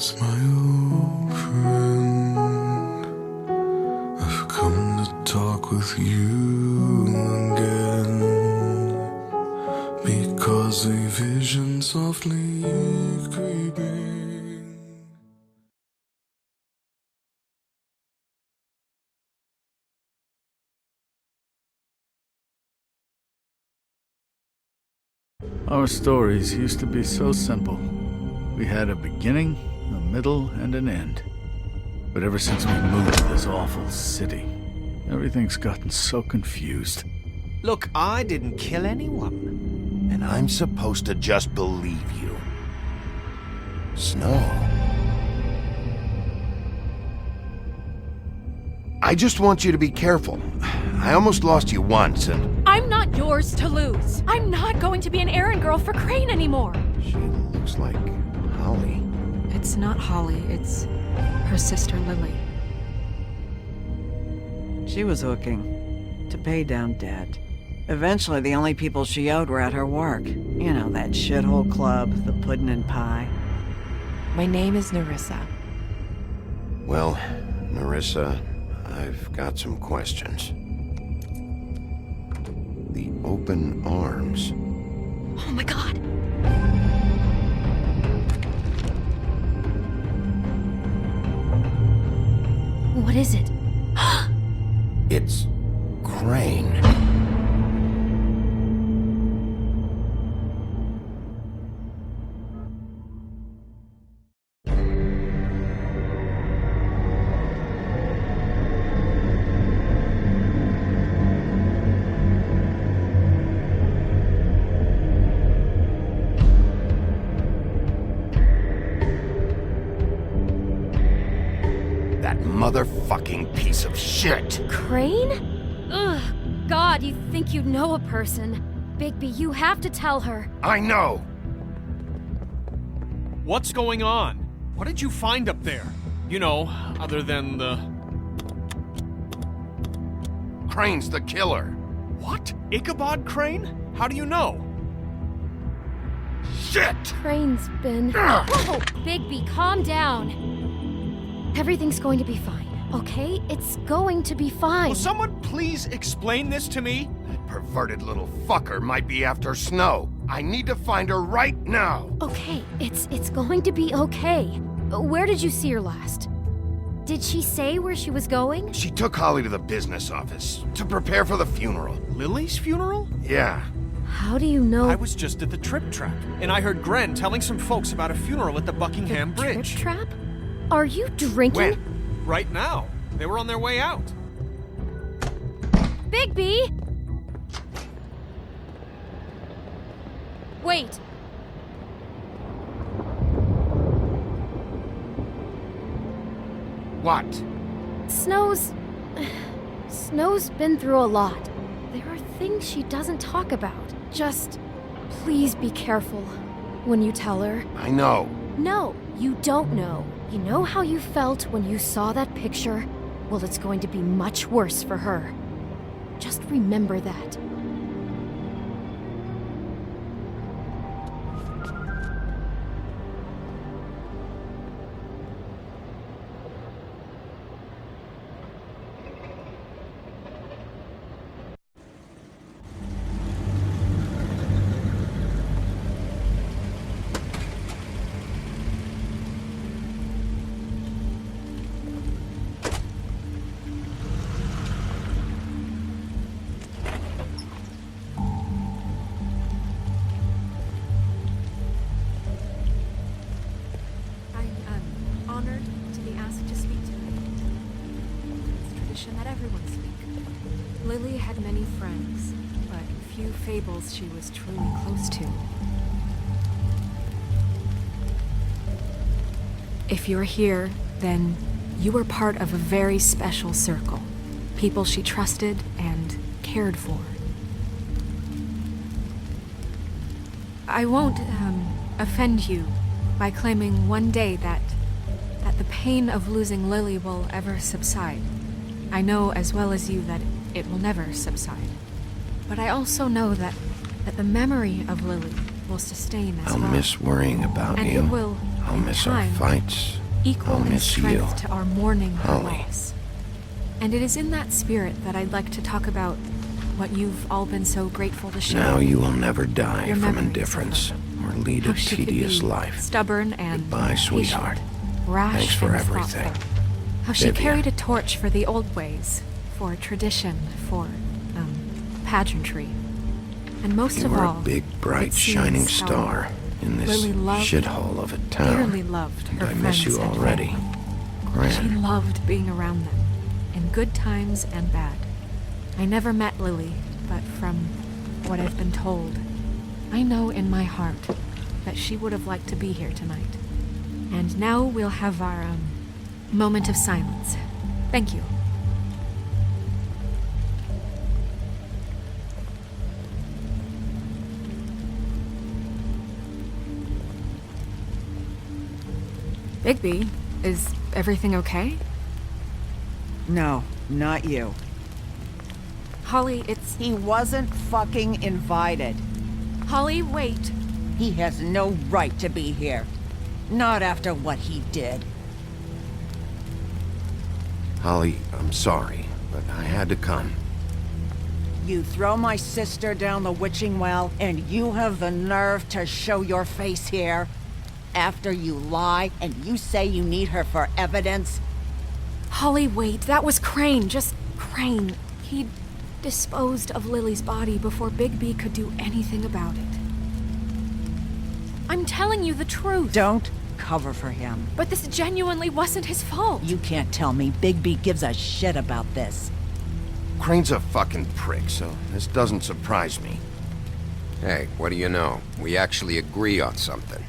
It's my old friend. I've come to talk with you again, because a vision softly creeping. Our stories used to be so simple. We had a beginning, a middle, and an end. But ever since we moved to this awful city, everything's gotten so confused. Look, I didn't kill anyone. And I'm supposed to just believe you. Snow. I just want you to be careful. I almost lost you once, and... I'm not yours to lose. I'm not going to be an errand girl for Crane anymore. She looks like Holly. It's not Holly, it's her sister Lily. She was hooking to pay down debt. Eventually, the only people she owed were at her work. You know, that shithole club, the Puddin' and Pie. My name is Nerissa. Well, Nerissa, I've got some questions. The open arms. Oh my god! What is it? It's Crane. Motherfucking piece of shit! Crane? Ugh, God, you think you know a person. Bigby, you have to tell her. I know! What's going on? What did you find up there? You know, other than the... Crane's the killer. What? Ichabod Crane? How do you know? Shit! Crane's been... Whoa! Bigby, calm down. Everything's going to be fine, okay? It's going to be fine. Will someone please explain this to me? That perverted little fucker might be after Snow. I need to find her right now. Okay, it's going to be okay. Where did you see her last? Did she say where she was going? She took Holly to the business office to prepare for the funeral. Lily's funeral? Yeah. How do you know? I was just at the Trip Trap, and I heard Gren telling some folks about a funeral at the Buckingham Bridge. Trip Trap? Are you drinking? When? Right now. They were on their way out. Bigby! Wait. What? Snow's been through a lot. There are things she doesn't talk about. Just please be careful when you tell her. I know. No, you don't know. You know how you felt when you saw that picture? Well, it's going to be much worse for her. Just remember that. Honored to be asked to speak to me. It's tradition that everyone speak. Lily had many friends, but few fables she was truly close to. If you're here, then you were part of a very special circle. People she trusted and cared for. I won't, offend you by claiming one day that the pain of losing Lily will ever subside. I know as well as you that it will never subside. But I also know that the memory of Lily will sustain as well. I'll miss worrying about and you. it will I'll In miss our time, fights. equal I'll in miss strength you. to our mourning her Holly. loss. And it is in that spirit that I'd like to talk about what you've all been so grateful to share. Now you will never die Your from memories of indifference her. or lead How a she could tedious be life. stubborn and Goodbye, patient, sweetheart. rash Thanks for and everything. thoughtful. How she Vivian. carried a torch for the old ways, for tradition, for pageantry. And most You of were all, a big, bright, it seems shining how star in this Lily loved, shithole of a town. dearly loved her And I miss friends you and already. family. She Gran. loved being around them, in good times and bad. I never met Lily, but from what I've been told, I know in my heart that she would have liked to be here tonight. And now we'll have our moment of silence. Thank you. Bigby, is everything okay? No, not you. Holly, it's... He wasn't fucking invited. Holly, wait. He has no right to be here. Not after what he did. Holly, I'm sorry, but I had to come. You throw my sister down the witching well, and you have the nerve to show your face here? After you lie, and you say you need her for evidence? Holly, wait. That was Crane. Just Crane. He disposed of Lily's body before Bigby could do anything about it. I'm telling you the truth. Don't cover for him. But this genuinely wasn't his fault. You can't tell me Bigby gives a shit about this. Crane's a fucking prick, so this doesn't surprise me. Hey, what do you know? We actually agree on something.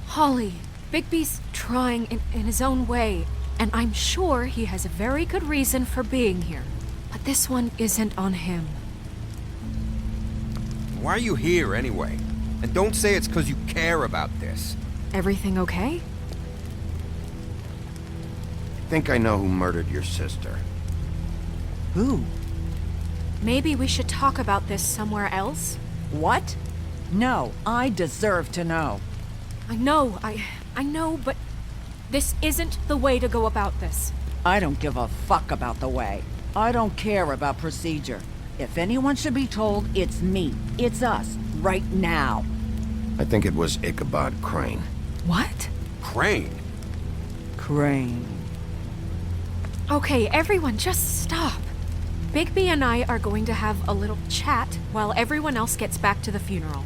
Holly, Bigby's trying in his own way, and I'm sure he has a very good reason for being here. But this one isn't on him. Why are you here anyway? And don't say it's because you care about this. Everything okay? I think I know who murdered your sister. Who? Maybe we should talk about this somewhere else? What? No, I deserve to know. I know, but this isn't the way to go about this. I don't give a fuck about the way. I don't care about procedure. If anyone should be told, it's me. It's us. Right now. I think it was Ichabod Crane. What? Crane? Crane. Okay, everyone, just stop. Bigby and I are going to have a little chat while everyone else gets back to the funeral.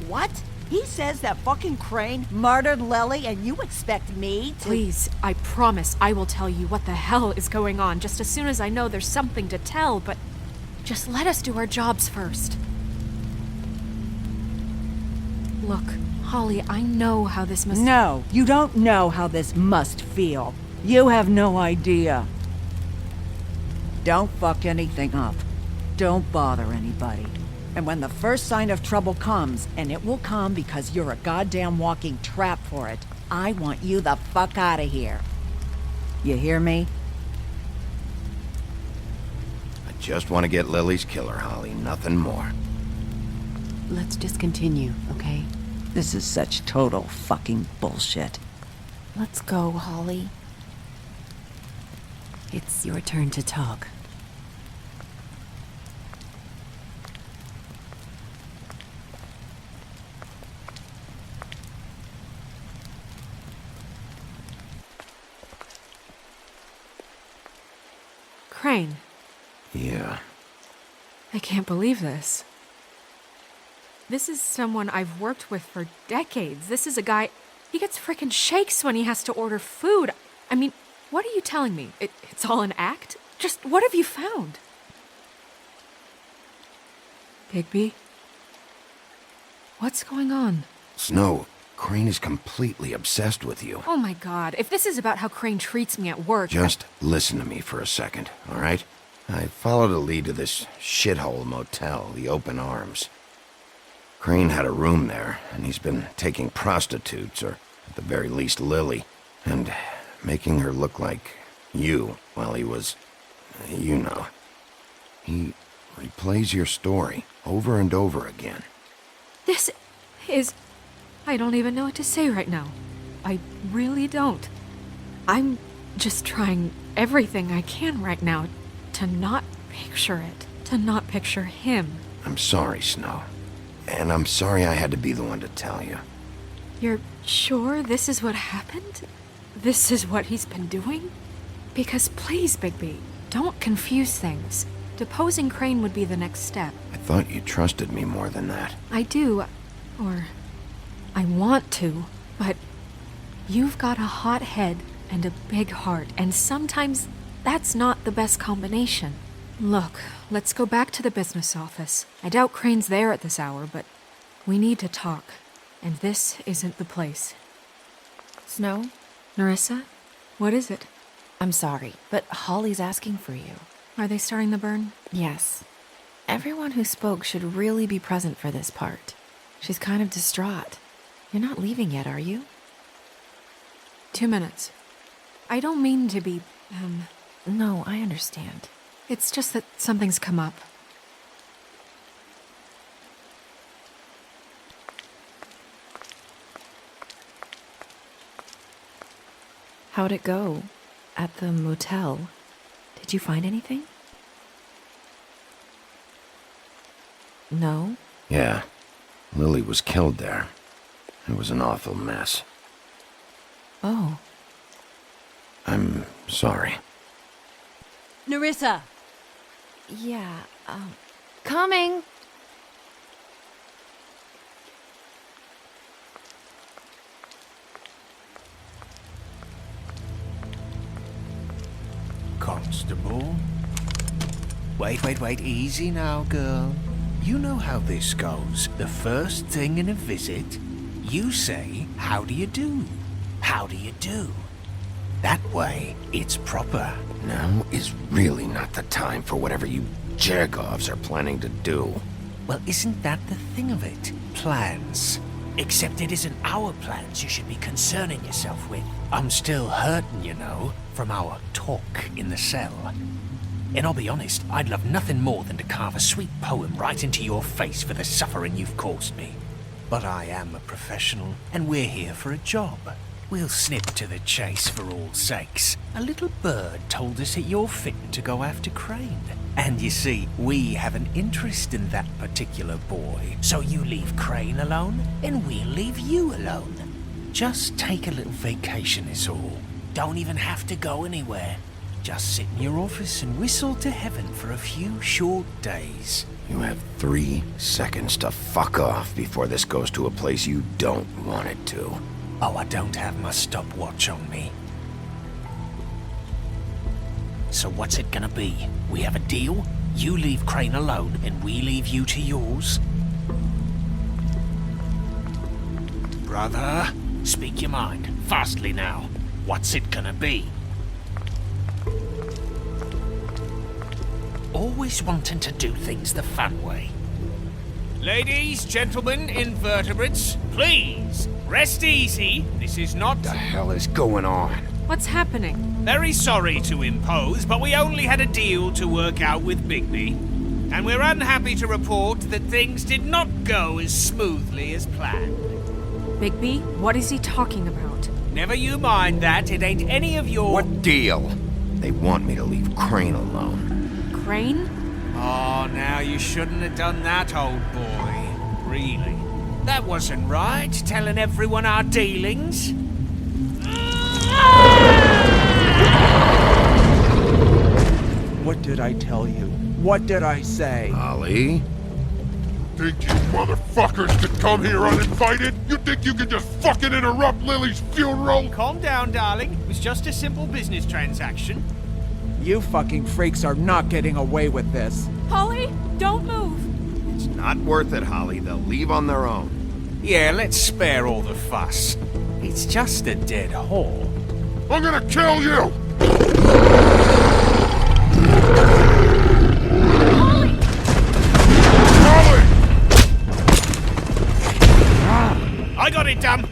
What? He says that fucking Crane murdered Lily and you expect me to— Please, I promise I will tell you what the hell is going on just as soon as I know there's something to tell, but just let us do our jobs first. Look, Holly, I know how this must— No, you don't know how this must feel. You have no idea. Don't fuck anything up. Don't bother anybody. And when the first sign of trouble comes, and it will come because you're a goddamn walking trap for it, I want you the fuck out of here. You hear me? I just want to get Lily's killer, Holly, nothing more. Let's just continue, okay? This is such total fucking bullshit. Let's go, Holly. It's your turn to talk. Crane, Yeah. I can't believe this. This is someone I've worked with for decades. This is a guy... He gets frickin' shakes when he has to order food. I mean, what are you telling me? It's all an act? Just what have you found? Bigby? What's going on? Snow, Crane is completely obsessed with you. Oh my god, if this is about how Crane treats me at work... Just listen to me for a second, all right? I followed a lead to this shithole motel, the Open Arms. Crane had a room there, and he's been taking prostitutes, or at the very least Lily, and making her look like you while he was... you know. He replays your story over and over again. This is... I don't even know what to say right now. I really don't. I'm just trying everything I can right now to not picture it, to not picture him. I'm sorry, Snow. And I'm sorry I had to be the one to tell you. You're sure this is what happened? This is what he's been doing? Because please, Bigby, don't confuse things. Deposing Crane would be the next step. I thought you trusted me more than that. I do, or I want to, but you've got a hot head and a big heart, and sometimes that's not the best combination. Look, let's go back to the business office. I doubt Crane's there at this hour, but we need to talk, and this isn't the place. Snow? Nerissa, what is it? I'm sorry, but Holly's asking for you. Are they starting the burn? Yes. Everyone who spoke should really be present for this part. She's kind of distraught. You're not leaving yet, are you? 2 minutes. I don't mean to be, No, I understand. It's just that something's come up. How'd it go? At the motel? Did you find anything? No? Yeah. Lily was killed there. It was an awful mess. Oh. I'm sorry. Nerissa! Yeah, coming! Constable? Wait, easy now, girl. You know how this goes. The first thing in a visit, you say, "How do you do? How do you do?" That way, it's proper. Now is really not the time for whatever you Jergovs are planning to do. Well, isn't that the thing of it? Plans. Except it isn't our plans you should be concerning yourself with. I'm still hurting, you know, from our talk in the cell. And I'll be honest, I'd love nothing more than to carve a sweet poem right into your face for the suffering you've caused me. But I am a professional, and we're here for a job. We'll snip to the chase for all sakes. A little bird told us that you're fitting to go after Crane. And you see, we have an interest in that particular boy. So you leave Crane alone, and we'll leave you alone. Just take a little vacation is all. Don't even have to go anywhere. Just sit in your office and whistle to heaven for a few short days. You have 3 seconds to fuck off before this goes to a place you don't want it to. Oh, I don't have my stopwatch on me. So what's it gonna be? We have a deal? You leave Crane alone, and we leave you to yours? Brother, speak your mind. Fastly now. What's it gonna be? Always wanting to do things the fun way. Ladies, gentlemen, invertebrates, please, rest easy. This is not... What the hell is going on? What's happening? Very sorry to impose, but we only had a deal to work out with Bigby. And we're unhappy to report that things did not go as smoothly as planned. Bigby, what is he talking about? Never you mind that, it ain't any of your... What deal? They want me to leave Crane alone. Crane? Oh, now you shouldn't have done that, old boy. Really. That wasn't right, telling everyone our dealings. What did I tell you? What did I say? Holly? Think you motherfuckers could come here uninvited? You think you could just fucking interrupt Lily's funeral? Calm down, darling. It was just a simple business transaction. You fucking freaks are not getting away with this. Holly, don't move! It's not worth it, Holly. They'll leave on their own. Yeah, let's spare all the fuss. It's just a dead whore. I'm gonna kill you! Holly! Holly! I got it, damn!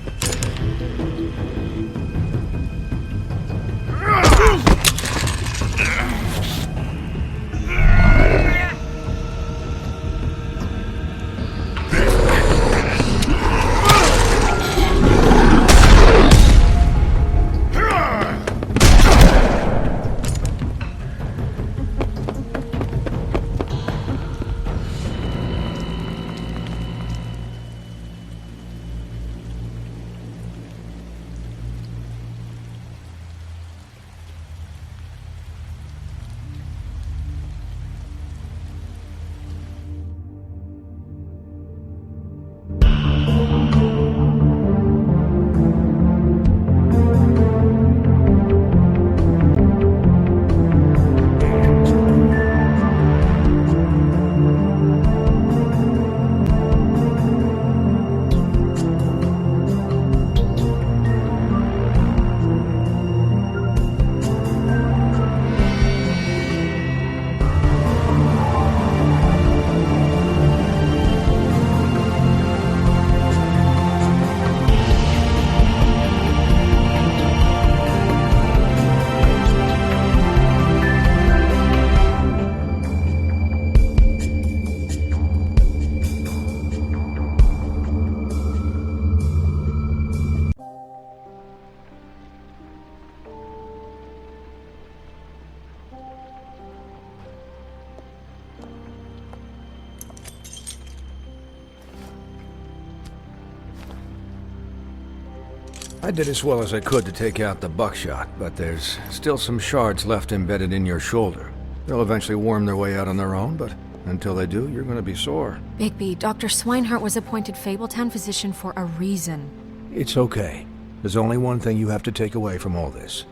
I did as well as I could to take out the buckshot, but there's still some shards left embedded in your shoulder. They'll eventually worm their way out on their own, but until they do, you're gonna be sore. Bigby, Dr. Swinehart was appointed Fabletown physician for a reason. It's okay. There's only one thing you have to take away from all this.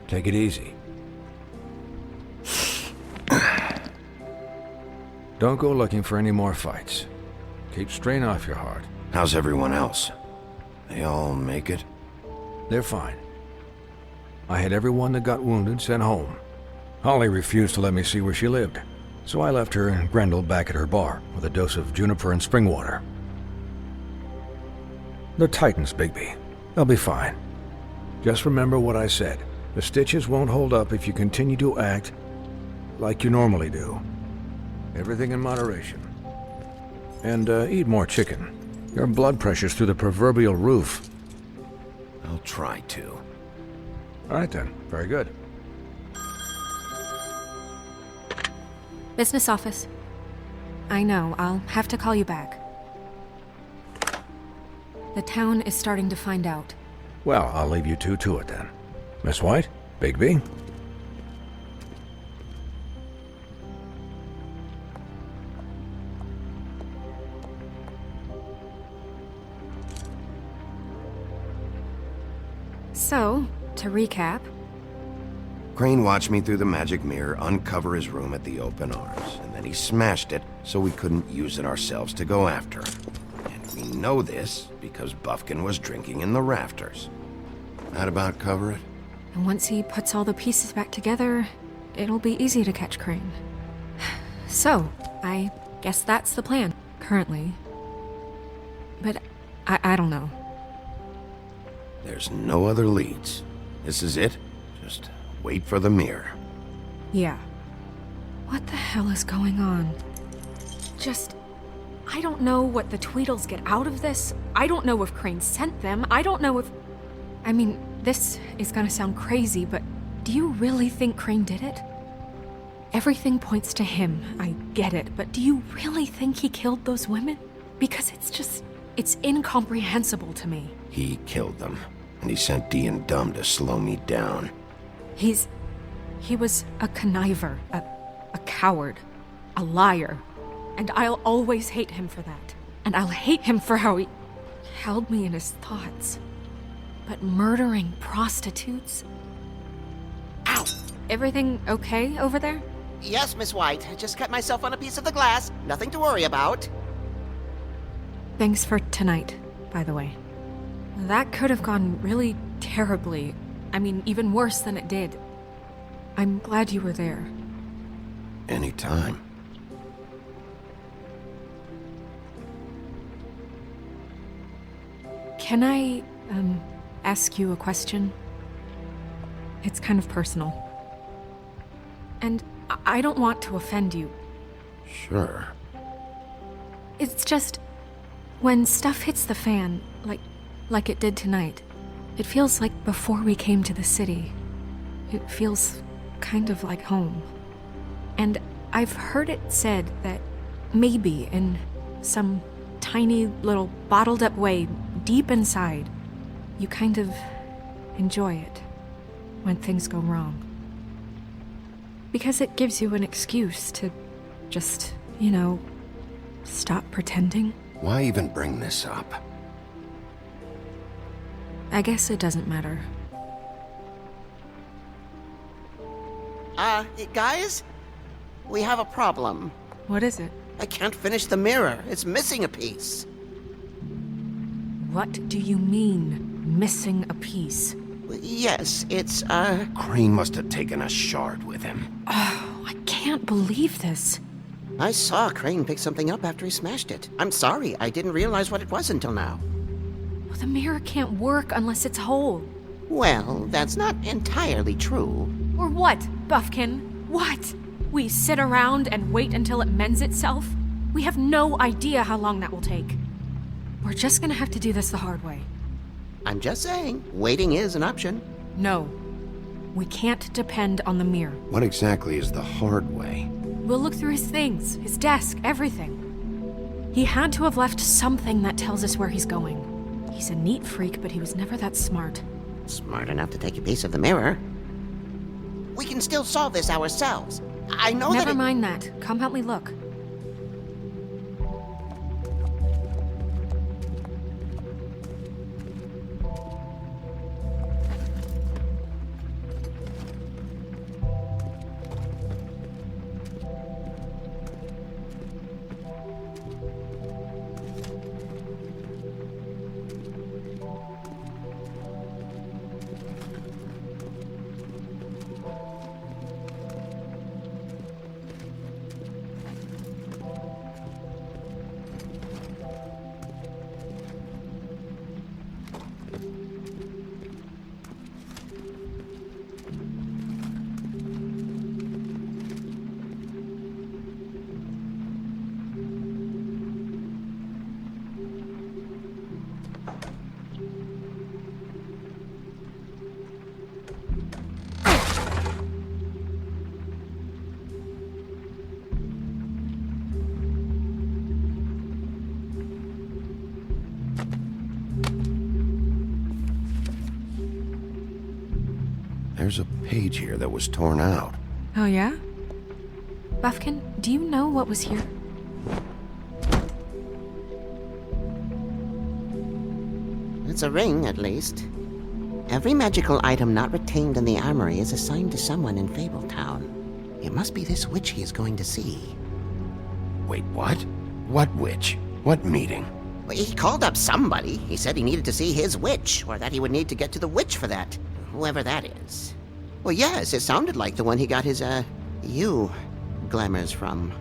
Take it easy. Don't go looking for any more fights. Keep strain off your heart. How's everyone else? They all make it? They're fine. I had everyone that got wounded sent home. Holly refused to let me see where she lived, so I left her and Grendel back at her bar with a dose of juniper and spring water. They're Titans, Bigby. They'll be fine. Just remember what I said. The stitches won't hold up if you continue to act like you normally do. Everything in moderation. And eat more chicken. Your blood pressure's through the proverbial roof. I'll try to. All right then. Very good. Business office. I know, I'll have to call you back. The town is starting to find out. Well, I'll leave you two to it then. Miss White? Bigby? So, to recap, Crane watched me through the magic mirror uncover his room at the open arms, and then he smashed it so we couldn't use it ourselves to go after him. And we know this because Buffkin was drinking in the rafters. That about cover it? and once he puts all the pieces back together, it'll be easy to catch Crane. So, I guess that's the plan, currently. But I don't know. There's no other leads. This is it. Just wait for the mirror. Yeah. What the hell is going on? I don't know what the Tweedles get out of this. I don't know if Crane sent them. I don't know if... I mean, this is gonna sound crazy, but do you really think Crane did it? Everything points to him, I get it, but do you really think he killed those women? Because it's incomprehensible to me. He killed them, and he sent Dee and Dumb to slow me down. He was a conniver, a coward, a liar. And I'll always hate him for that. And I'll hate him for how he held me in his thoughts. But murdering prostitutes? Ow! Everything okay over there? Yes, Miss White. I just cut myself on a piece of the glass. Nothing to worry about. Thanks for tonight, by the way. That could have gone really terribly. I mean, even worse than it did. I'm glad you were there. Anytime. Can I, ask you a question? It's kind of personal. And I don't want to offend you. Sure. It's just, when stuff hits the fan, like it did tonight, it feels like before we came to the city. It feels kind of like home. And I've heard it said that maybe in some tiny little bottled up way deep inside, you kind of enjoy it when things go wrong. Because it gives you an excuse to just, stop pretending. Why even bring this up? I guess it doesn't matter. Guys? We have a problem. What is it? I can't finish the mirror. It's missing a piece. What do you mean, missing a piece? Yes, it's, Crane must have taken a shard with him. Oh, I can't believe this. I saw Crane pick something up after he smashed it. I'm sorry, I didn't realize what it was until now. Well, the mirror can't work unless it's whole. Well, that's not entirely true. Or what, Buffkin? What? We sit around and wait until it mends itself? We have no idea how long that will take. We're just gonna have to do this the hard way. I'm just saying, waiting is an option. No. We can't depend on the mirror. What exactly is the hard way? We'll look through his things, his desk, everything. He had to have left something that tells us where he's going. He's a neat freak, but he was never that smart. Smart enough to take a piece of the mirror. We can still solve this ourselves. I know that. Never mind that. Come help me look. There's a page here that was torn out. Oh, yeah? Buffkin, do you know what was here? It's a ring, at least. Every magical item not retained in the armory is assigned to someone in Fabletown. It must be this witch he is going to see. Wait, what? What witch? What meeting? Well, he called up somebody. He said he needed to see his witch, or that he would need to get to the witch for that. Whoever that is. Well, yes, it sounded like the one he got his, glamours from.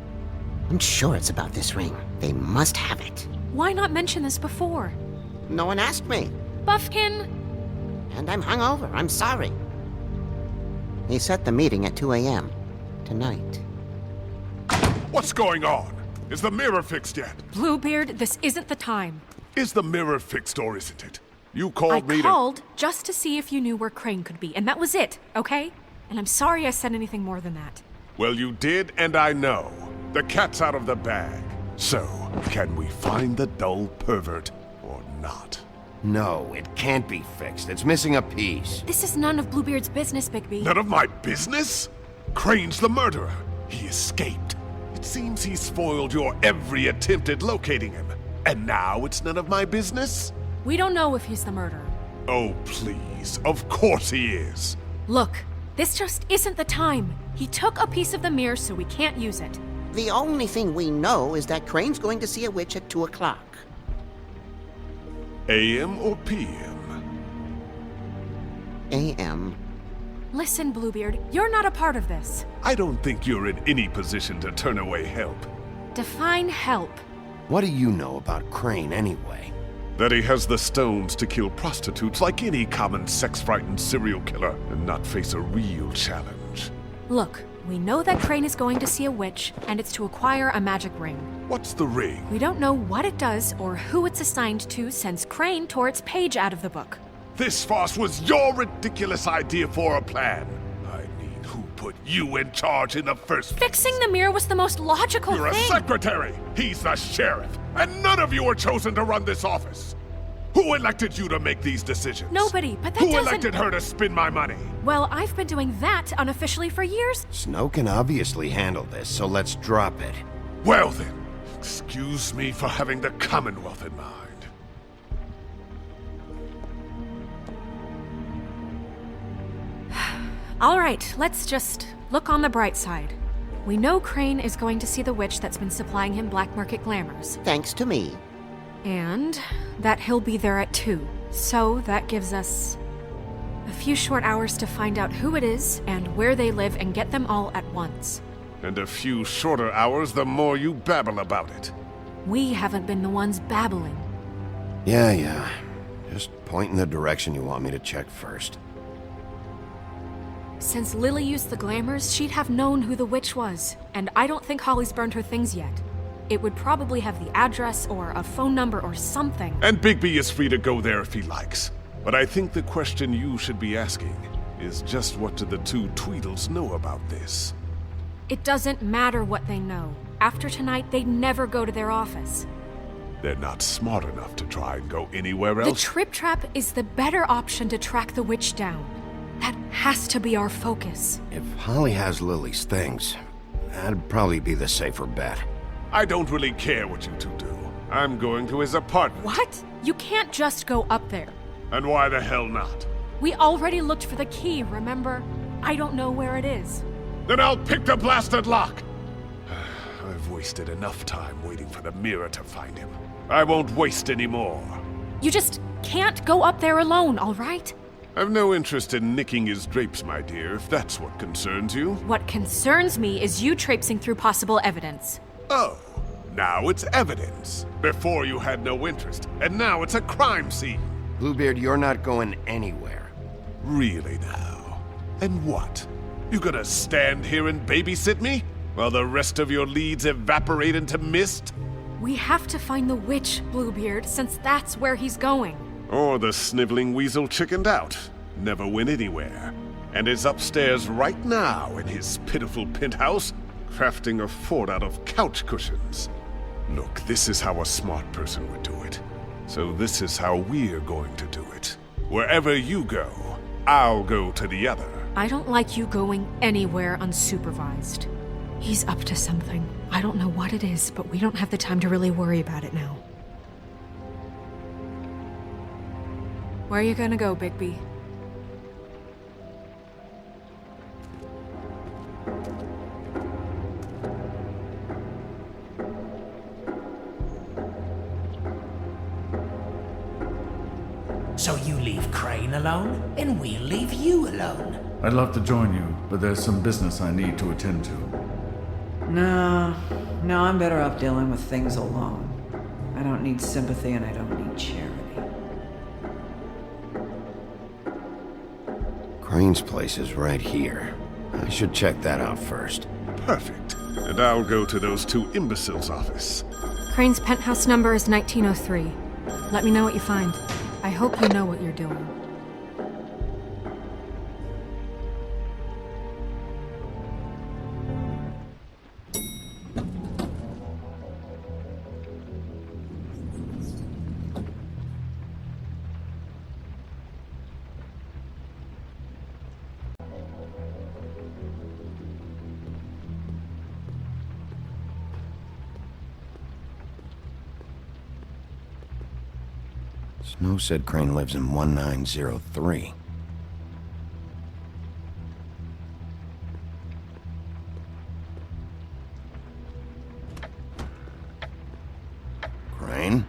I'm sure it's about this ring. They must have it. Why not mention this before? No one asked me. Buffkin! And I'm hungover. I'm sorry. He set the meeting at 2 a.m. tonight. What's going on? Is the mirror fixed yet? Bluebeard, this isn't the time. Is the mirror fixed or isn't it? You called me I called just to see if you knew where Crane could be, and that was it, okay? And I'm sorry I said anything more than that. Well, you did, and I know. The cat's out of the bag. So, can we find the dull pervert or not? No, it can't be fixed. It's missing a piece. This is none of Bluebeard's business, Bigby. None of my business? Crane's the murderer. He escaped. It seems he spoiled your every attempt at locating him. And now it's none of my business? We don't know if he's the murderer. Oh, please. Of course he is. Look, this just isn't the time. He took a piece of the mirror, so we can't use it. The only thing we know is that Crane's going to see a witch at 2 o'clock. AM or PM? AM. Listen, Bluebeard, you're not a part of this. I don't think you're in any position to turn away help. Define help. What do you know about Crane anyway? That he has the stones to kill prostitutes like any common sex-frightened serial killer and not face a real challenge. Look, we know that Crane is going to see a witch, and it's to acquire a magic ring. What's the ring? We don't know what it does or who it's assigned to since Crane tore its page out of the book. This farce was your ridiculous idea for a plan. I mean, who put you in charge in the first place? Fixing the mirror was the most logical You're thing. a secretary! He's the sheriff! And none of you were chosen to run this office! Who elected you to make these decisions? Nobody, but that Who doesn't... elected her to spend my money? Well, I've been doing that unofficially for years. Snow can obviously handle this, so let's drop it. Well then, excuse me for having the Commonwealth in mind. All right, let's just look on the bright side. We know Crane is going to see the witch that's been supplying him black market glamours. Thanks to me. And that he'll be there at 2. So that gives us a few short hours to find out who it is and where they live and get them all at once. And a few shorter hours the more you babble about it. We haven't been the ones babbling. Yeah. Just point in the direction you want me to check first. Since Lily used the glamours, she'd have known who the witch was. And I don't think Holly's burned her things yet. It would probably have the address or a phone number or something. And Bigby is free to go there if he likes. But I think the question you should be asking is just what do the two Tweedles know about this? It doesn't matter what they know. After tonight, they'd never go to their office. They're not smart enough to try and go anywhere The else. trip trap is the better option to track the witch down. That has to be our focus. If Holly has Lily's things, that'd probably be the safer bet. I don't really care what you two do. I'm going to his apartment. What? You can't just go up there. And why the hell not? We already looked for the key, remember? I don't know where it is. Then I'll pick the blasted lock! I've wasted enough time waiting for the mirror to find him. I won't waste any more. You just can't go up there alone, all right? I've no interest in nicking his drapes, my dear, if that's what concerns you. What concerns me is you traipsing through possible evidence. Oh, now it's evidence. Before you had no interest, and now it's a crime scene. Bluebeard, you're not going anywhere. Really now? And what? You gonna stand here and babysit me? While the rest of your leads evaporate into mist? We have to find the witch, Bluebeard, since that's where he's going. Or the sniveling weasel chickened out, never went anywhere, and is upstairs right now in his pitiful penthouse, crafting a fort out of couch cushions. Look, this is how a smart person would do it. So this is how we're going to do it. Wherever you go, I'll go to the other. I don't like you going anywhere unsupervised. He's up to something. I don't know what it is, but we don't have the time to really worry about it now. Where are you gonna go, Bigby? So you leave Crane alone, and we'll leave you alone. I'd love to join you, but there's some business I need to attend to. No, I'm better off dealing with things alone. I don't need sympathy and I don't need charity. Crane's place is right here. I should check that out first. Perfect. And I'll go to those two imbeciles' office. Crane's penthouse number is 1903. Let me know what you find. I hope you know what you're doing. Snow said Crane lives in 1903. Crane?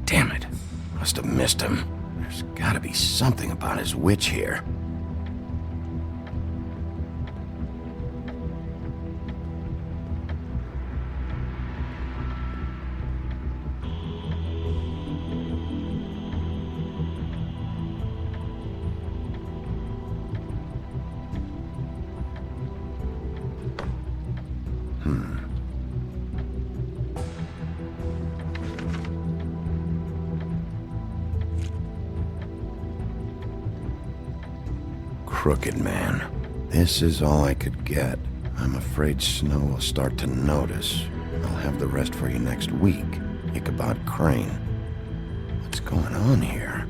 Damn it. Must have missed him. There's gotta be something about his witch here. Crooked man. This is all I could get. I'm afraid Snow will start to notice. I'll have the rest for you next week. Ichabod Crane. What's going on here?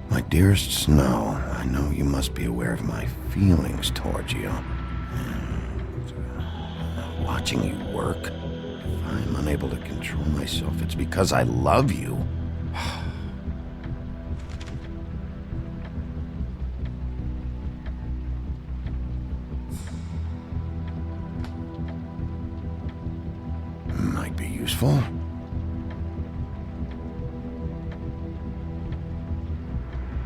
My dearest Snow, I know you must be aware of my feelings towards you. And watching you work, if I'm unable to control myself, it's because I love you. Might be useful.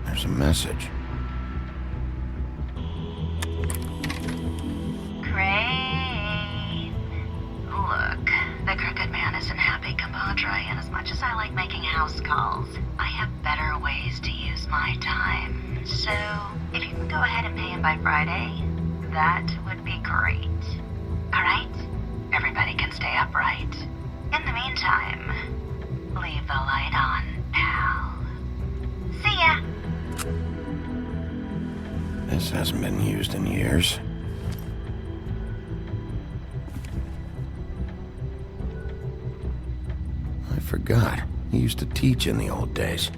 There's a message. Crane. Look, the Crooked Man isn't happy. Come on. Padre, and as much as I like making house calls, I have better ways to use my time. So, if you can go ahead and pay him by Friday, that would be great. Alright? Everybody can stay upright. In the meantime, leave the light on, pal. See ya! This hasn't been used in years. I forgot. He used to teach in the old days.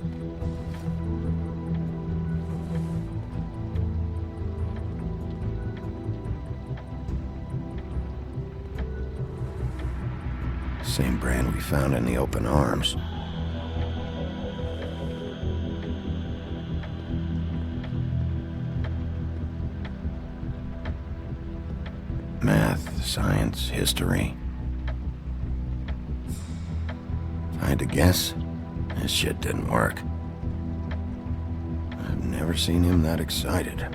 Same brand we found in the open arms. Math, science, history. If I had to guess, this shit didn't work. I've never seen him that excited.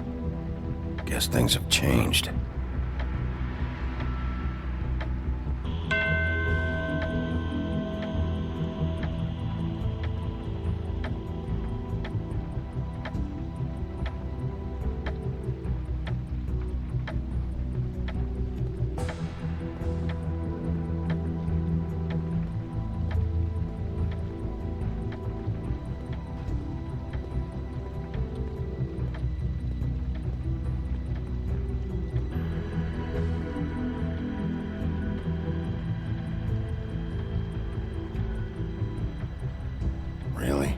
Guess things have changed. Really?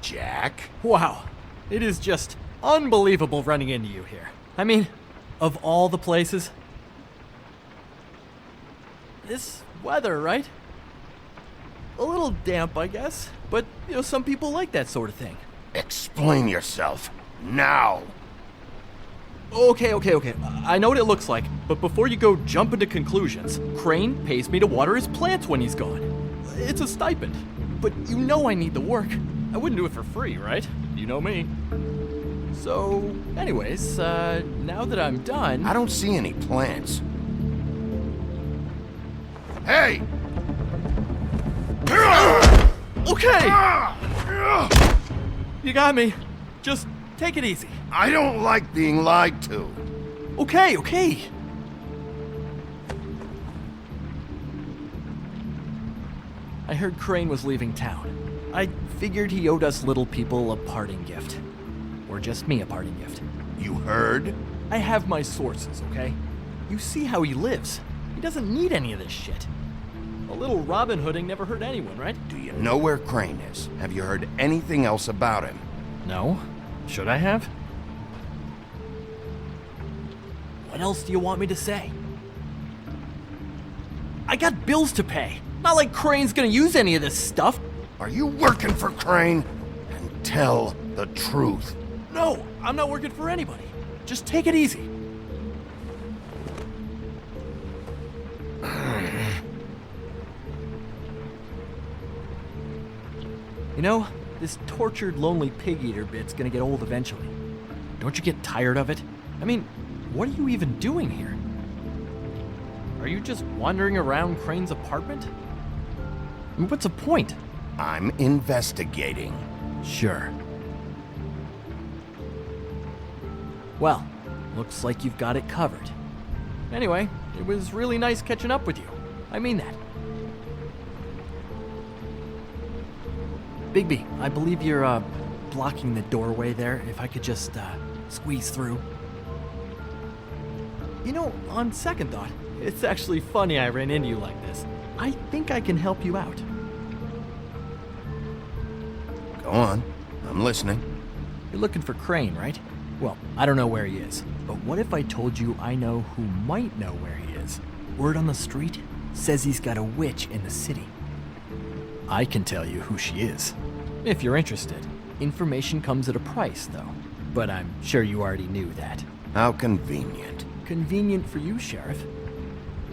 Jack? Wow. It is just unbelievable running into you here. I mean, of all the places. This weather, right? A little damp, I guess. But, some people like that sort of thing. Explain yourself. Now! Okay. I know what it looks like, but before you go jumping to conclusions, Crane pays me to water his plants when he's gone. It's a stipend. But I need the work. I wouldn't do it for free, right? You know me. So, anyways, now that I'm done... I don't see any plants. Hey! Okay! You got me. Just take it easy. I don't like being lied to. Okay. I heard Crane was leaving town. I figured he owed us little people a parting gift. Or just me a parting gift. You heard? I have my sources, okay? You see how he lives. He doesn't need any of this shit. A little Robin Hooding never hurt anyone, right? Do you know where Crane is? Have you heard anything else about him? No. Should I have? What else do you want me to say? I got bills to pay. Not like Crane's gonna use any of this stuff. Are you working for Crane? And tell the truth. No, I'm not working for anybody. Just take it easy. This tortured, lonely pig-eater bit's gonna get old eventually. Don't you get tired of it? I mean, what are you even doing here? Are you just wandering around Crane's apartment? I mean, what's the point? I'm investigating. Sure. Well, looks like you've got it covered. Anyway, it was really nice catching up with you. I mean that. Bigby, I believe you're, blocking the doorway there. If I could just, squeeze through. On second thought, it's actually funny I ran into you like this. I think I can help you out. Go on. I'm listening. You're looking for Crane, right? Well, I don't know where he is, but what if I told you I know who might know where he is? Word on the street says he's got a witch in the city. I can tell you who she is, if you're interested. Information comes at a price, though, but I'm sure you already knew that. How convenient. Convenient for you, Sheriff.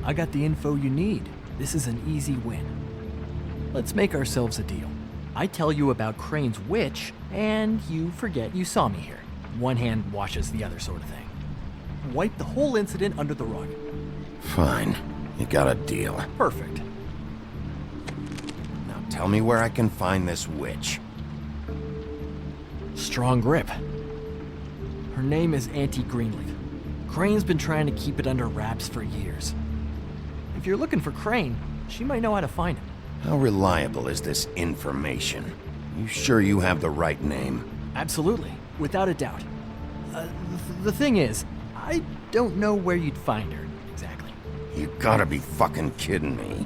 I got the info you need. This is an easy win. Let's make ourselves a deal. I tell you about Crane's witch, and you forget you saw me here. One hand washes the other sort of thing. Wipe the whole incident under the rug. Fine. You got a deal. Perfect. Now tell me where I can find this witch. Strong grip. Her name is Auntie Greenleaf. Crane's been trying to keep it under wraps for years. If you're looking for Crane, she might know how to find him. How reliable is this information? You sure you have the right name? Absolutely, without a doubt. The thing is, I don't know where you'd find her, exactly. You gotta be fucking kidding me.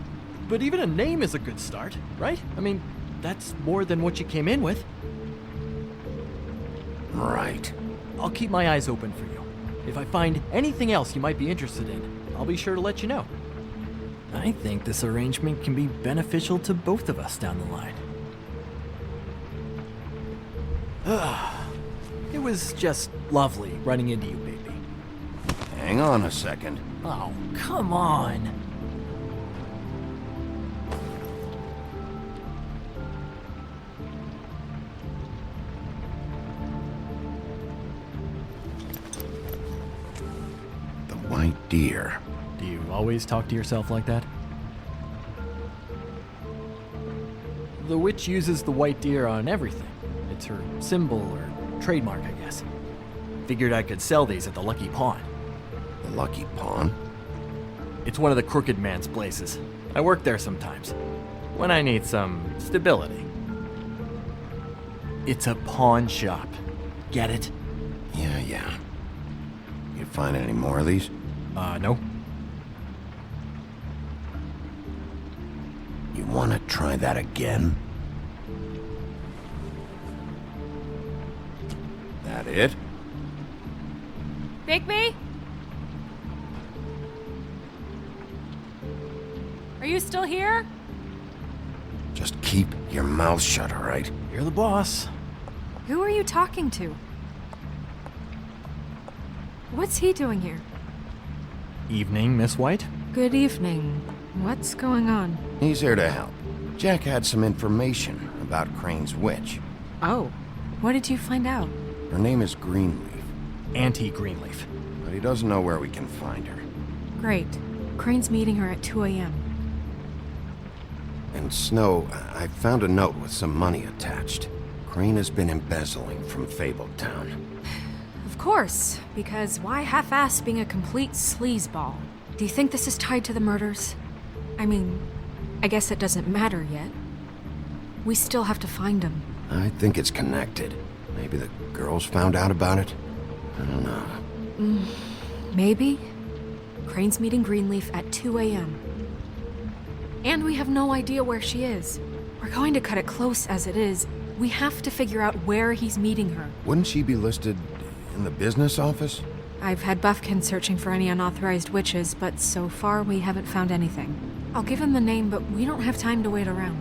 But even a name is a good start, right? I mean, that's more than what you came in with. Right. I'll keep my eyes open for you. If I find anything else you might be interested in, I'll be sure to let you know. I think this arrangement can be beneficial to both of us down the line. It was just lovely running into you, baby. Hang on a second. Oh, come on. The white deer. Do you always talk to yourself like that? The witch uses the white deer on everything. It's her symbol or trademark, I guess. Figured I could sell these at the Lucky Pawn. The Lucky Pawn? It's one of the crooked man's places. I work there sometimes, when I need some stability. It's a pawn shop. Get it? Yeah. You find any more of these? No. You wanna try that again? That it? Bigby? Are you still here? Just keep your mouth shut, all right? You're the boss. Who are you talking to? What's he doing here? Evening, Miss White. Good evening. What's going on? He's here to help. Jack had some information about Crane's witch. Oh, what did you find out? Her name is Greenleaf, Auntie Greenleaf. but he doesn't know where we can find her. Great. Crane's meeting her at 2 a.m. And Snow, I found a note with some money attached. Crane has been embezzling from Fabletown. Of course, because why half-ass being a complete sleazeball? Do you think this is tied to the murders? I mean, I guess it doesn't matter yet. We still have to find him. I think it's connected. Maybe the girls found out about it? I don't know. Maybe. Crane's meeting Greenleaf at 2 a.m. And we have no idea where she is. We're going to cut it close as it is. We have to figure out where he's meeting her. Wouldn't she be listed in the business office? I've had Buffkin searching for any unauthorized witches, but so far we haven't found anything. I'll give him the name, but we don't have time to wait around.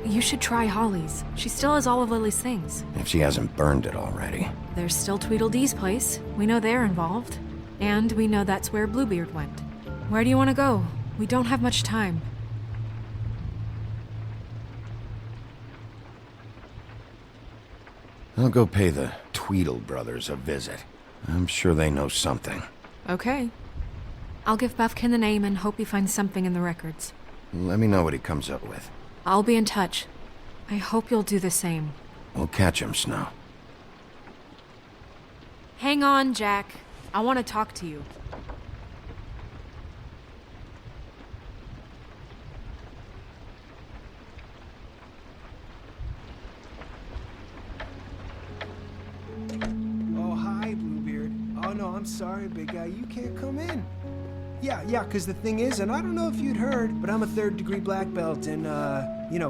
You should try Holly's. She still has all of Lily's things. If she hasn't burned it already. There's still Tweedledee's place. We know they're involved. And we know that's where Bluebeard went. Where do you want to go? We don't have much time. I'll go pay the Tweedle brothers a visit. I'm sure they know something. Okay. I'll give Buffkin the name and hope he finds something in the records. Let me know what he comes up with. I'll be in touch. I hope you'll do the same. We'll catch him, Snow. Hang on, Jack. I want to talk to you. Oh, hi, Bluebeard. Oh, no, I'm sorry, big guy. You can't come in. Yeah, because the thing is, and I don't know if you'd heard, but I'm a third-degree black belt and,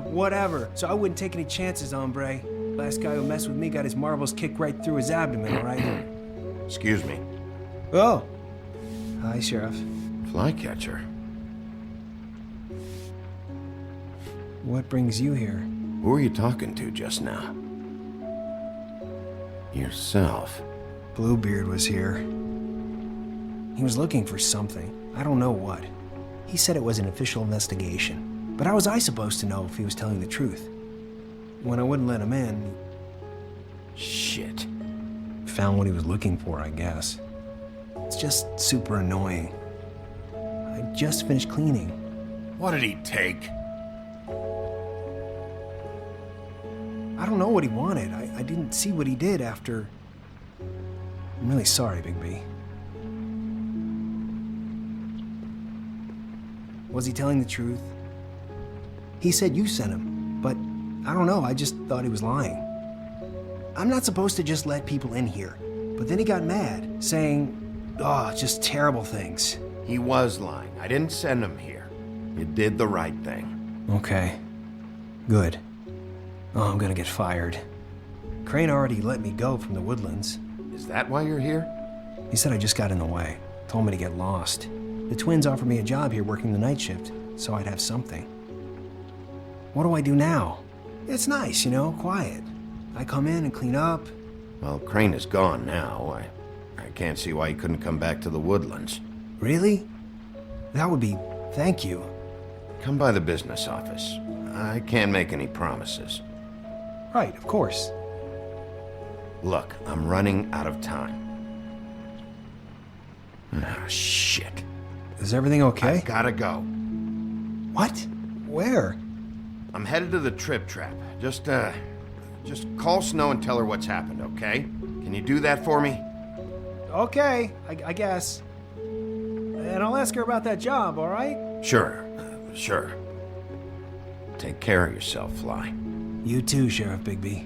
whatever. So I wouldn't take any chances, hombre. Last guy who messed with me got his marbles kicked right through his abdomen, all right? Excuse me. Oh. Hi, Sheriff. Flycatcher. What brings you here? Who were you talking to just now? Yourself. Bluebeard was here. He was looking for something. I don't know what. He said it was an official investigation. But how was I supposed to know if he was telling the truth? When I wouldn't let him in... Shit. Found what he was looking for, I guess. It's just super annoying. I just finished cleaning. What did he take? I don't know what he wanted. I didn't see what he did after... I'm really sorry, Bigby. Was he telling the truth? He said you sent him, but I don't know, I just thought he was lying. I'm not supposed to just let people in here, but then he got mad, saying, just terrible things. He was lying. I didn't send him here. You did the right thing. Okay. Good. Oh, I'm gonna get fired. Crane already let me go from the Woodlands. Is that why you're here? He said I just got in the way. Told me to get lost. The twins offered me a job here working the night shift, so I'd have something. What do I do now? It's nice, quiet. I come in and clean up. Well, Crane is gone now. I can't see why he couldn't come back to the Woodlands. Really? That would be... thank you. Come by the business office. I can't make any promises. Right, of course. Look, I'm running out of time. Ah, shit. Is everything okay? I gotta go. What? Where? I'm headed to the Trip Trap. Just call Snow and tell her what's happened, okay? Can you do that for me? Okay, I guess. And I'll ask her about that job, all right? Sure. Take care of yourself, Fly. You too, Sheriff Bigby.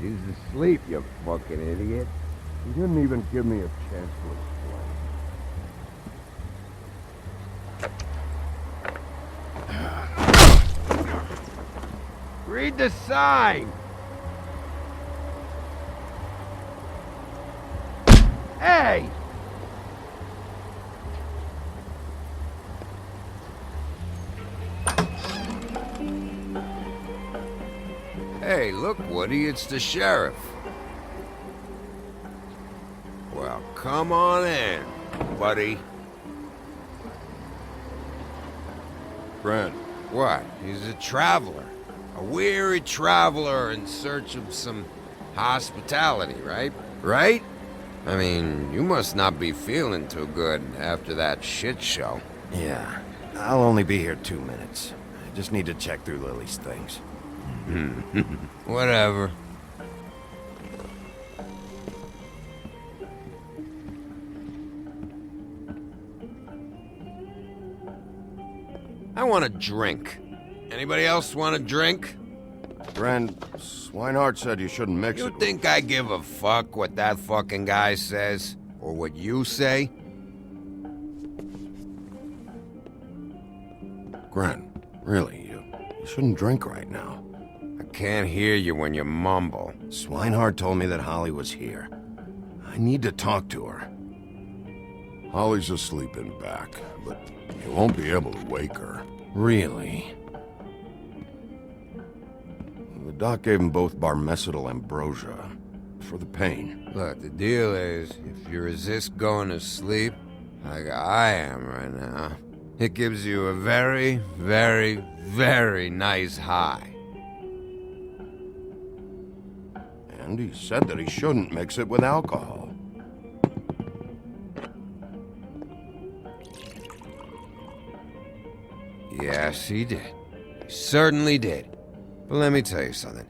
She's asleep, you fucking idiot. You didn't even give me a chance to explain. Read the sign! Hey! Hey, look, Woody, it's the sheriff. Well, come on in, buddy. Brent. What? He's a traveler. A weary traveler in search of some hospitality, right? Right? I mean, you must not be feeling too good after that shit show. Yeah, I'll only be here 2 minutes. I just need to check through Lily's things. Whatever. I want a drink. Anybody else want a drink? Brent, Swinehart said you shouldn't mix it. You think I give a fuck what that fucking guy says? Or what you say? Grant, really, you shouldn't drink right now. I can't hear you when you mumble. Swinehart told me that Holly was here. I need to talk to her. Holly's asleep in back, but you won't be able to wake her. Really? The doc gave them both Barmecidal ambrosia for the pain. Look, the deal is, if you resist going to sleep, like I am right now, it gives you a very, very, very nice high. And he said that he shouldn't mix it with alcohol. Yes, he did. He certainly did. But let me tell you something.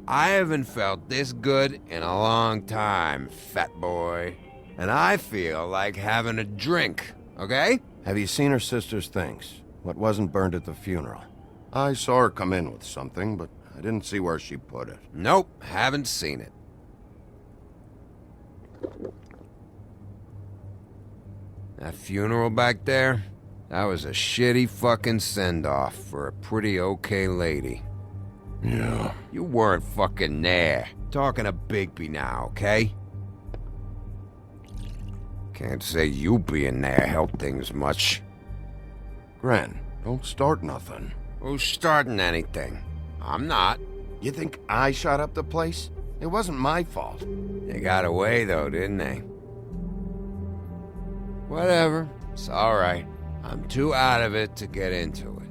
I haven't felt this good in a long time, fat boy. And I feel like having a drink, okay? Have you seen her sister's things? What wasn't burned at the funeral? I saw her come in with something, but I didn't see where she put it. Nope, haven't seen it. That funeral back there? That was a shitty fucking send-off for a pretty okay lady. Yeah. You weren't fucking there. Talking to Bigby now, okay? Can't say you being there helped things much. Gren, don't start nothing. Who's starting anything? I'm not. You think I shot up the place? It wasn't my fault. They got away, though, didn't they? Whatever. It's alright. I'm too out of it to get into it.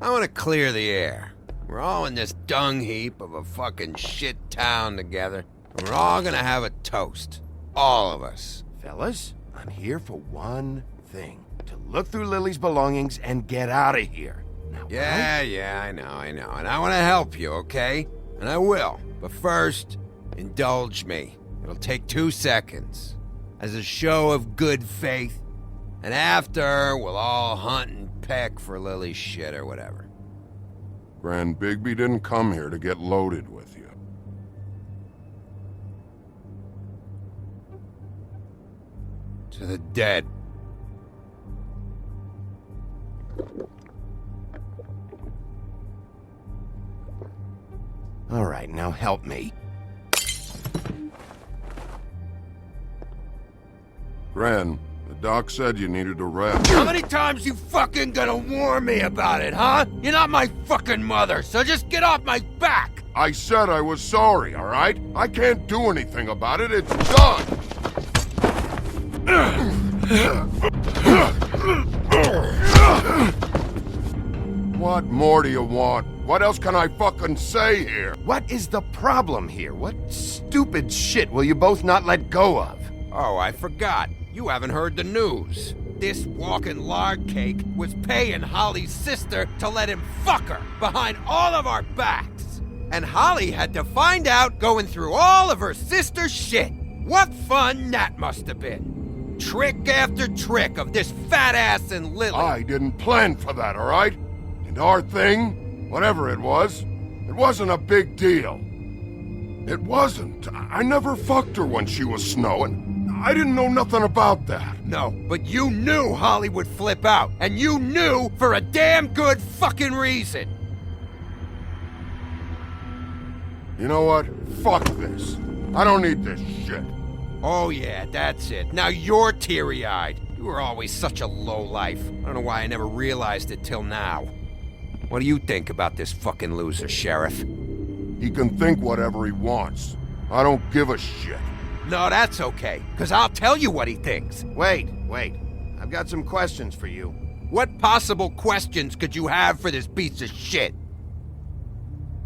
I want to clear the air. We're all in this dung heap of a fucking shit town together. And we're all gonna have a toast. All of us. Fellas, I'm here for one thing. To look through Lily's belongings and get out of here. Now, Yeah, I know. And I want to help you, okay? And I will. But first, indulge me. It'll take 2 seconds. As a show of good faith. And after, we'll all hunt and peck for Lily's shit or whatever. Grand Bigby didn't come here to get loaded with you. To the dead. All right, now help me. Gren, the doc said you needed a rest. How many times you fucking gonna warn me about it, huh? You're not my fucking mother, so just get off my back! I said I was sorry, all right? I can't do anything about it. It's done! What more do you want? What else can I fucking say here? What is the problem here? What stupid shit will you both not let go of? Oh, I forgot. You haven't heard the news. This walking lard cake was paying Holly's sister to let him fuck her behind all of our backs. And Holly had to find out going through all of her sister's shit. What fun that must have been. Trick after trick of this fat ass and Lily. I didn't plan for that, all right? And our thing, whatever it wasn't a big deal. It wasn't. I never fucked her when she was snowing. I didn't know nothing about that. No, but you knew Holly would flip out. And you knew for a damn good fucking reason. You know what? Fuck this. I don't need this shit. Oh yeah, that's it. Now you're teary-eyed. You were always such a lowlife. I don't know why I never realized it till now. What do you think about this fucking loser, Sheriff? He can think whatever he wants. I don't give a shit. No, that's okay, because I'll tell you what he thinks. Wait. I've got some questions for you. What possible questions could you have for this piece of shit?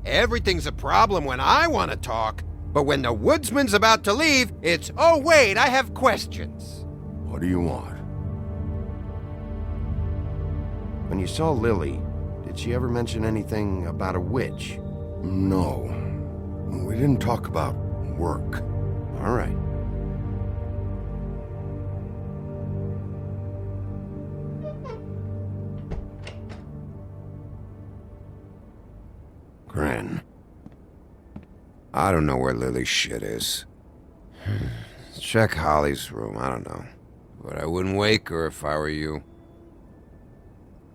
Everything's a problem when I want to talk, but when the woodsman's about to leave, it's, oh wait, I have questions. What do you want? When you saw Lily, did she ever mention anything about a witch? No. We didn't talk about work. All right. Gren. I don't know where Lily's shit is. Check Holly's room, I don't know. But I wouldn't wake her if I were you.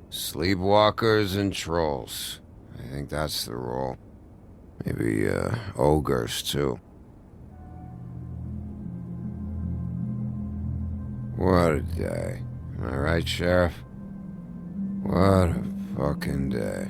Sleepwalkers and trolls. I think that's the rule. Maybe, ogres, too. What a day. Am I right, Sheriff? What a fucking day.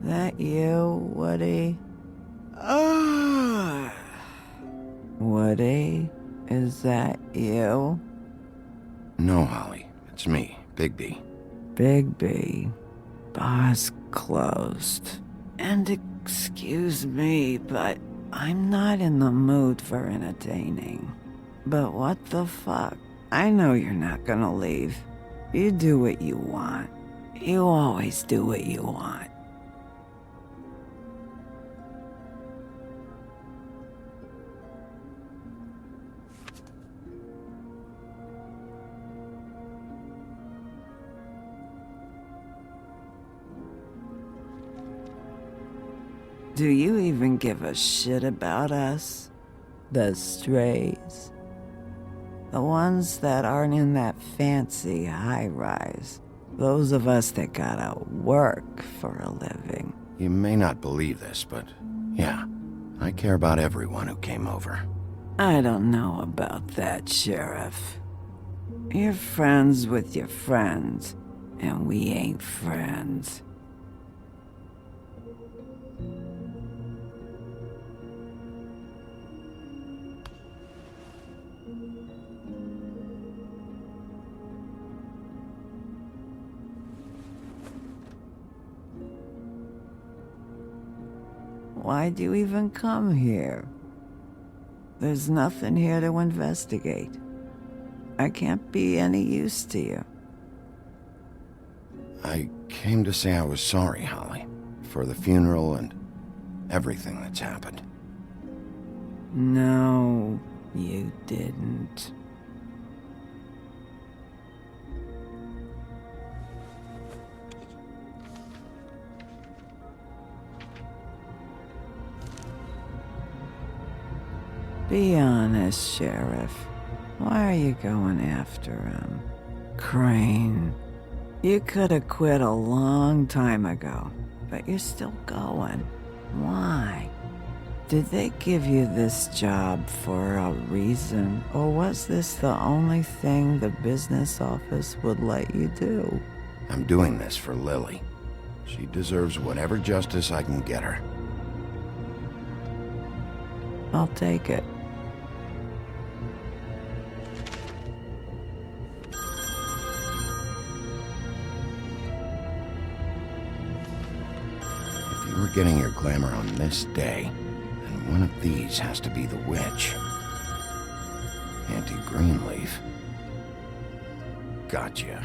That you, Woody? Woody? Is that you? No, Holly. It's me, Bigby. Bigby. Bar's closed. And excuse me, but I'm not in the mood for entertaining. But what the fuck? I know you're not gonna leave. You do what you want. You always do what you want. Do you even give a shit about us? The strays? The ones that aren't in that fancy high-rise. Those of us that gotta work for a living. You may not believe this, but yeah, I care about everyone who came over. I don't know about that, Sheriff. You're friends with your friends, and we ain't friends. Why'd you even come here? There's nothing here to investigate. I can't be any use to you. I came to say I was sorry, Holly, for the funeral and everything that's happened. No, you didn't. Be honest, Sheriff. Why are you going after him? Crane, you could have quit a long time ago, but you're still going. Why? Did they give you this job for a reason, or was this the only thing the business office would let you do? I'm doing this for Lily. She deserves whatever justice I can get her. I'll take it. If you were getting your glamour on this day, then one of these has to be the witch. Auntie Greenleaf. Gotcha.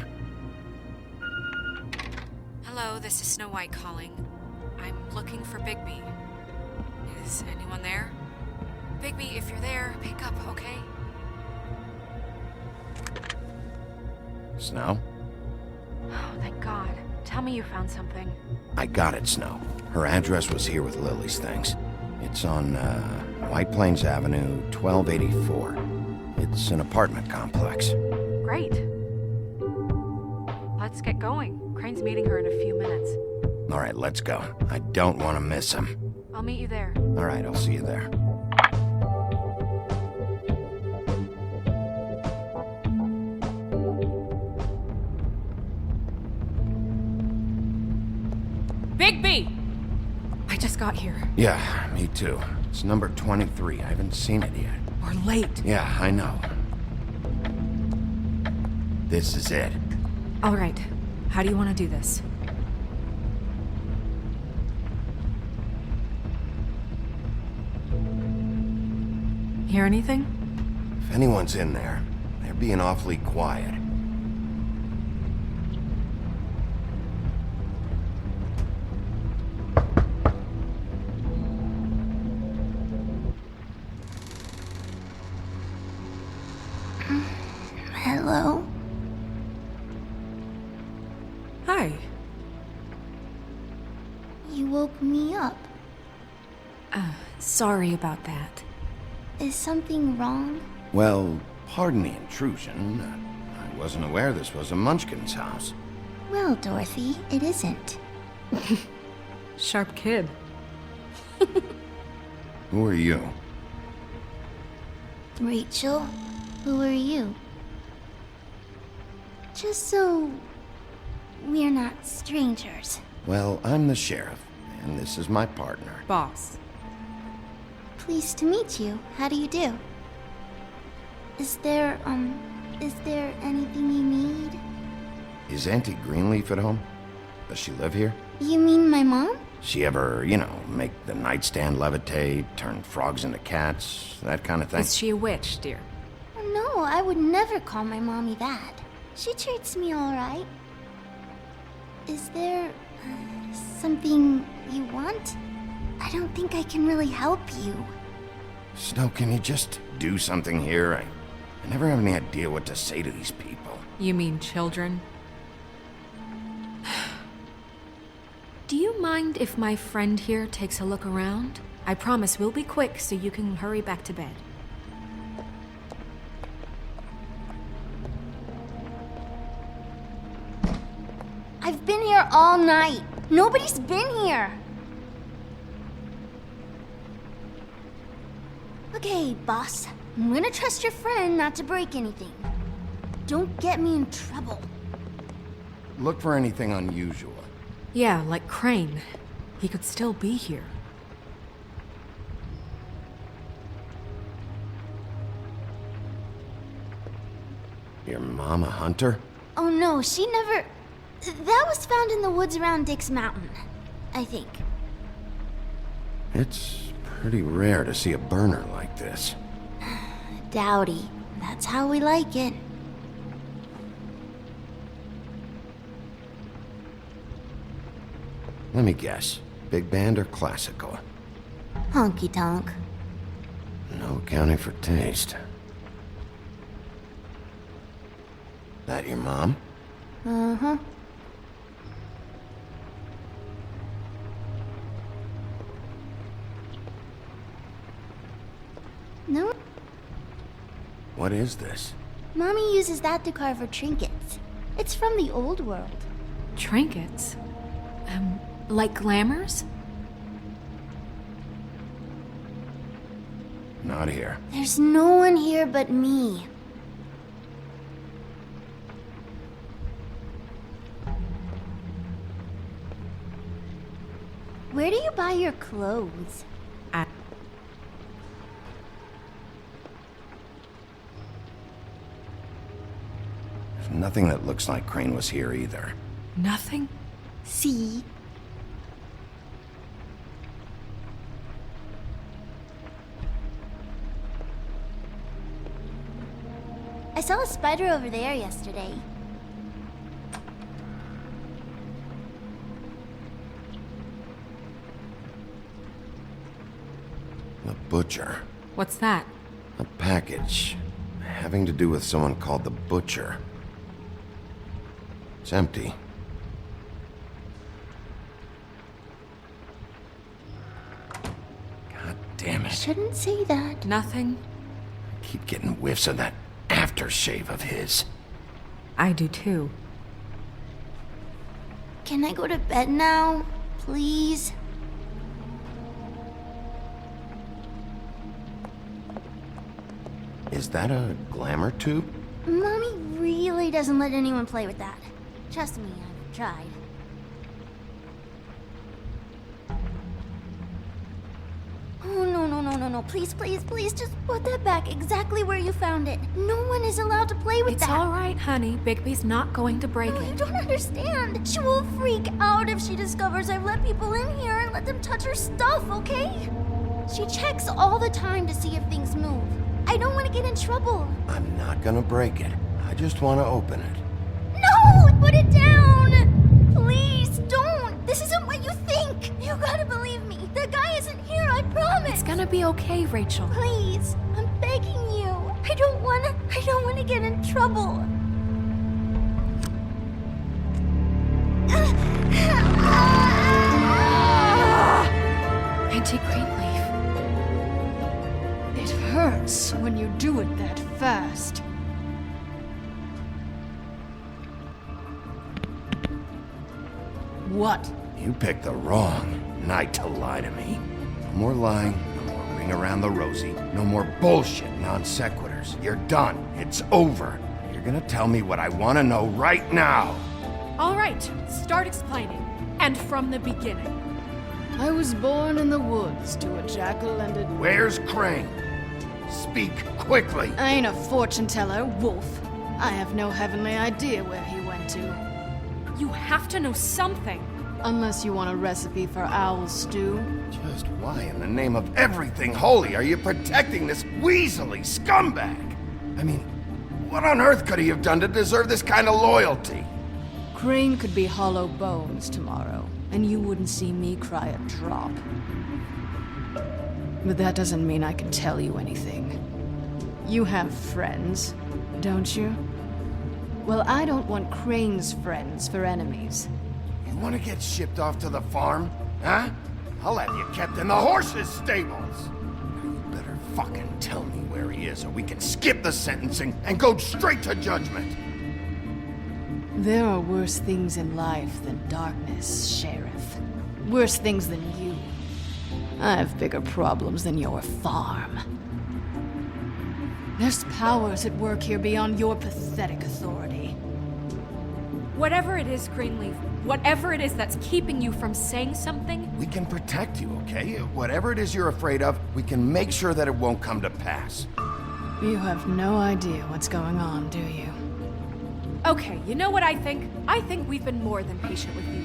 Hello, this is Snow White calling. I'm looking for Bigby. Is anyone there? Bigby, if you're there, pick up, okay? Snow? Oh, thank God. Tell me you found something. I got it, Snow. Her address was here with Lily's things. It's on, White Plains Avenue, 1284. It's an apartment complex. Great. Let's get going. Crane's meeting her in a few minutes. All right, let's go. I don't want to miss him. I'll meet you there. All right, I'll see you there. Bigby! I just got here. Yeah, me too. It's number 23. I haven't seen it yet. We're late. Yeah, I know. This is it. All right. How do you want to do this? Hear anything? If anyone's in there, they're being awfully quiet. Hello? Hi. You woke me up. Sorry about that. Is something wrong? Well, pardon the intrusion. I wasn't aware this was a Munchkin's house. Well, Dorothy, it isn't. Sharp kid. Who are you? Rachel, who are you? Just so we're not strangers. Well, I'm the sheriff, and this is my partner. Boss. Pleased to meet you. How do you do? Is there anything you need? Is Auntie Greenleaf at home? Does she live here? You mean my mom? She ever, make the nightstand levitate, turn frogs into cats, that kind of thing? Is she a witch, dear? No, I would never call my mommy that. She treats me all right. Is there something you want? I don't think I can really help you. Snow, can you just do something here? I never have any idea what to say to these people. You mean children? Do you mind if my friend here takes a look around? I promise we'll be quick so you can hurry back to bed. I've been here all night. Nobody's been here. Okay, boss. I'm gonna trust your friend not to break anything. Don't get me in trouble. Look for anything unusual. Yeah, like Crane. He could still be here. Your mom a hunter? Oh no, she never... That was found in the woods around Dick's Mountain, I think. It's pretty rare to see a burner like this. Dowdy. That's how we like it. Let me guess. Big band or classical? Honky tonk. No accounting for taste. That your mom? Uh-huh. No, What is this? Mommy uses that to carve her trinkets. It's from the old world. Trinkets? Like glamours? Not here. There's no one here but me. Where do you buy your clothes? There's nothing that looks like Crane was here either. Nothing? See? I saw a spider over there yesterday. The butcher. What's that? A package. Having to do with someone called the Butcher. It's empty. God damn it. Shouldn't say that. Nothing? Keep getting whiffs of that aftershave of his. I do too. Can I go to bed now? Please? Is that a glamour tube? Mommy really doesn't let anyone play with that. Trust me, I've tried. Oh, no. Please, just put that back exactly where you found it. No one is allowed to play with It's that. all right, honey. Bigby's not going to break No, it. you don't understand. She will freak out if she discovers I've let people in here and let them touch her stuff, okay? She checks all the time to see if things move. I don't want to get in trouble. I'm not gonna break it. I just want to open it. No! Put it down! Please, don't! This isn't what you think! You gotta believe me. The guy isn't here, I promise! It's gonna be okay, Rachel. Please, I'm begging you. I don't wanna get in trouble. Auntie Greenleaf. It hurts when you do it that fast. What? You picked the wrong night to lie to me. No more lying, no more ring around the rosy, no more bullshit non sequiturs. You're done. It's over. You're gonna tell me what I want to know right now. All right, start explaining. And from the beginning. I was born in the woods to a jackal and a... Where's Crane? Speak quickly. I ain't a fortune teller, Wolf. I have no heavenly idea where he went to. You have to know something. Unless you want a recipe for owl stew. Just why in the name of everything holy are you protecting this weaselly scumbag? I mean, what on earth could he have done to deserve this kind of loyalty? Crane could be hollow bones tomorrow, and you wouldn't see me cry a drop. But that doesn't mean I can tell you anything. You have friends, don't you? Well, I don't want Crane's friends for enemies. You want to get shipped off to the farm? Huh? I'll have you kept in the horses' stables. You better fucking tell me where he is, or we can skip the sentencing and go straight to judgment. There are worse things in life than darkness, Sheriff. Worse things than you. I have bigger problems than your farm. There's powers at work here beyond your pathetic authority. Whatever it is, Greenleaf, whatever it is that's keeping you from saying something... We can protect you, okay? Whatever it is you're afraid of, we can make sure that it won't come to pass. You have no idea what's going on, do you? Okay, you know what I think? I think we've been more than patient with you.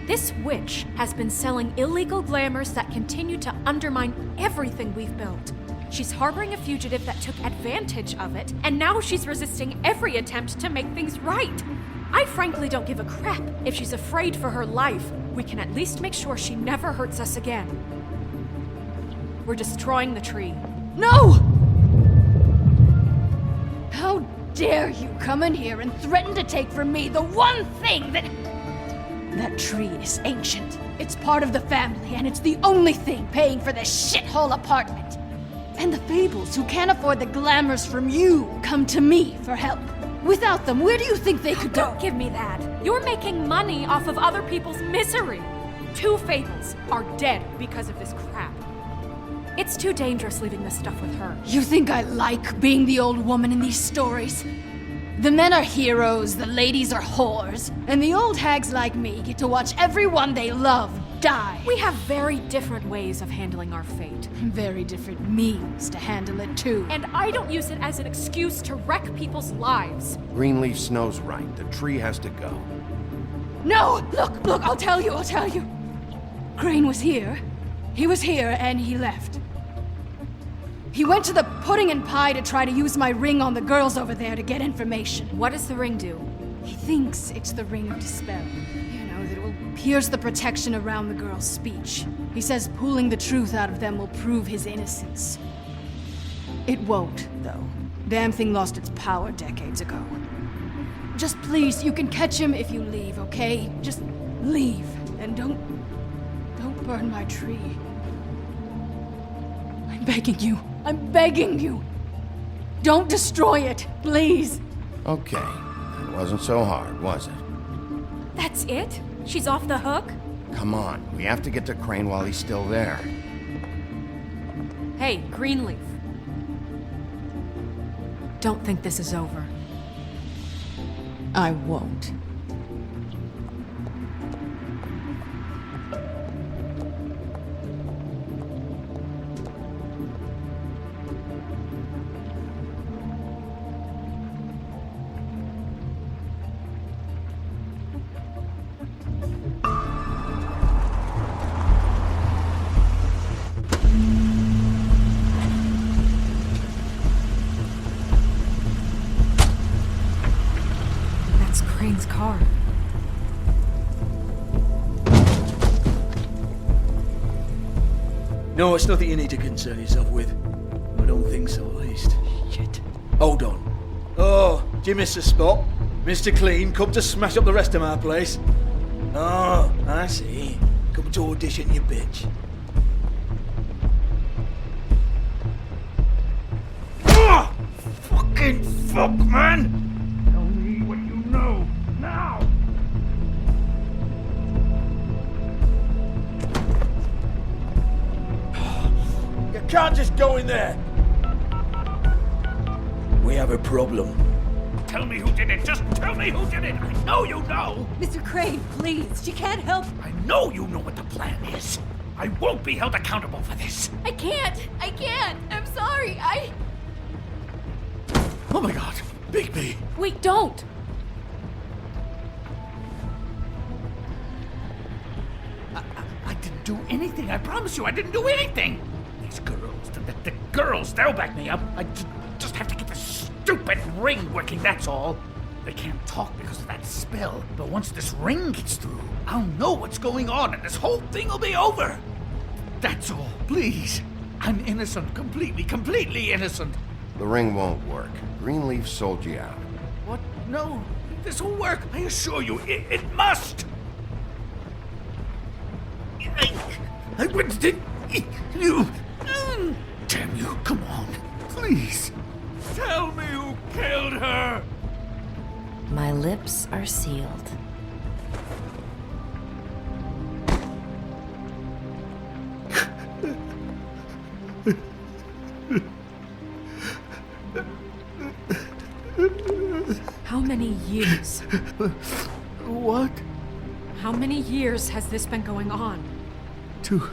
This witch has been selling illegal glamours that continue to undermine everything we've built. She's harboring a fugitive that took advantage of it, and now she's resisting every attempt to make things right. I frankly don't give a crap if she's afraid for her life. We can at least make sure she never hurts us again. We're destroying the tree. No! How dare you come in here and threaten to take from me the one thing that... That tree is ancient. It's part of the family, and it's the only thing paying for this shithole apartment. And the Fables, who can't afford the glamours from you, come to me for help. Without them, where do you think they could go? Don't give me that. You're making money off of other people's misery. 2 Fables are dead because of this crap. It's too dangerous leaving this stuff with her. You think I like being the old woman in these stories? The men are heroes, the ladies are whores, and the old hags like me get to watch everyone they love die. We have very different ways of handling our fate. Very different means to handle it, too. And I don't use it as an excuse to wreck people's lives. Greenleaf Snow's right. The tree has to go. No! Look, I'll tell you. Crane was here. He was here, and he left. He went to the pudding and pie to try to use my ring on the girls over there to get information. What does the ring do? He thinks it's the ring of dispel. You know, that it will pierce the protection around the girls' speech. He says pulling the truth out of them will prove his innocence. It won't, though. Damn thing lost its power decades ago. Just please, you can catch him if you leave, okay? Just leave, and don't burn my tree. I'm begging you. Don't destroy it, please. Okay. It wasn't so hard, was it? That's it? She's off the hook? Come on. We have to get to Crane while he's still there. Hey, Greenleaf. Don't think this is over. I won't. Crane's car. No, it's nothing you need to concern yourself with. I don't think so, at least. Shit. Hold on. Oh, do you miss a spot? Mr. Clean, come to smash up the rest of my place. Oh, I see. Come to audition, you bitch. Ah! Fucking fuck, man! Tell me what you know, now! You can't just go in there! We have a problem. Tell me who did it! Just tell me who did it! I know you know! Mr. Crane, please! She can't help! I know you know what the plan is! I won't be held accountable for this. I can't! I'm sorry, Oh my god, Bigby! Wait, don't! I didn't do anything. I promise you, I didn't do anything. These girls, the girls, they'll back me up. I just have to get this stupid ring working, that's all. They can't talk because of that spell, but once this ring gets through, I'll know what's going on and this whole thing will be over. That's all, please. I'm innocent, completely innocent. The ring won't work. Greenleaf sold you out. What? No, this will work. I assure you, it must. I wouldn't. You. Damn you! Come on, please. Tell me who killed her. My lips are sealed. How many years? What? How many years has this been going on? Two,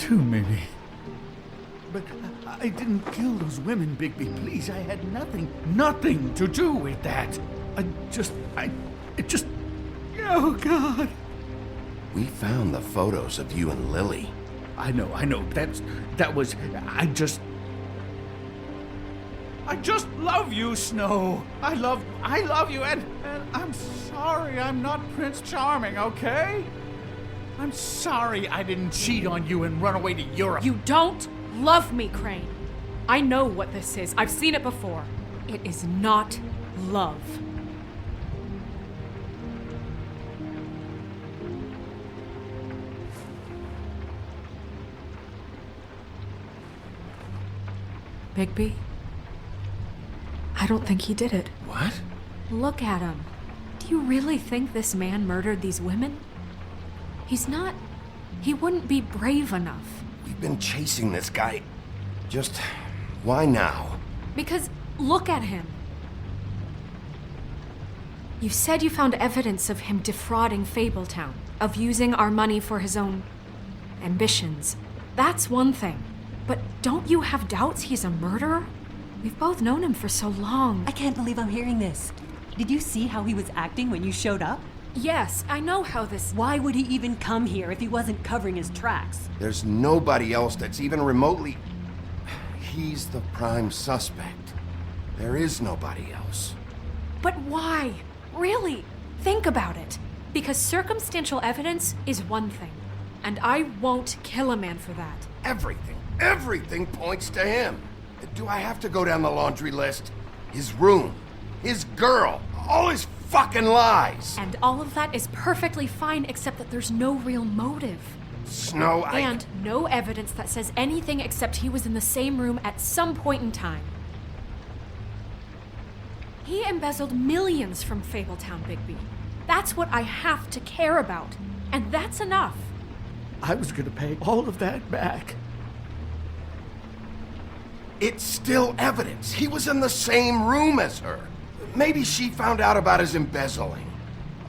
maybe. But I didn't kill those women, Bigby. Please, I had nothing to do with that. It just... Oh, God. We found the photos of you and Lily. I know. I just love you, Snow. I love you, and I'm sorry I'm not Prince Charming, okay? I'm sorry I didn't cheat on you and run away to Europe. You don't love me, Crane. I know what this is. I've seen it before. It is not love. Bigby? I don't think he did it. What? Look at him. Do you really think this man murdered these women? He's not... He wouldn't be brave enough. We've been chasing this guy. Just... why now? Because look at him. You said you found evidence of him defrauding Fabletown, of using our money for his own ambitions. That's one thing. But don't you have doubts he's a murderer? We've both known him for so long. I can't believe I'm hearing this. Did you see how he was acting when you showed up? Yes, I know how this... Why would he even come here if he wasn't covering his tracks? There's nobody else that's even remotely... He's the prime suspect. There is nobody else. But why? Really? Think about it. Because circumstantial evidence is one thing. And I won't kill a man for that. Everything points to him. Do I have to go down the laundry list? His room, his girl, all his fucking lies. And all of that is perfectly fine, except that there's no real motive. Snow, And no evidence that says anything except he was in the same room at some point in time. He embezzled millions from Fabletown, Bigby. That's what I have to care about. And that's enough. I was gonna pay all of that back. It's still evidence. He was in the same room as her. Maybe she found out about his embezzling.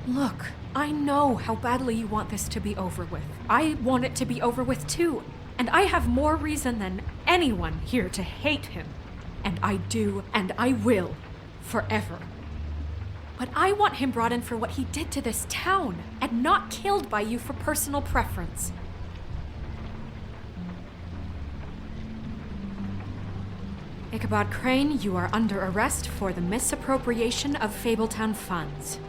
Look, I know how badly you want this to be over with. I want it to be over with too. And I have more reason than anyone here to hate him. And I do, and I will, forever. But I want him brought in for what he did to this town, and not killed by you for personal preference. Ichabod Crane, you are under arrest for the misappropriation of Fabletown funds.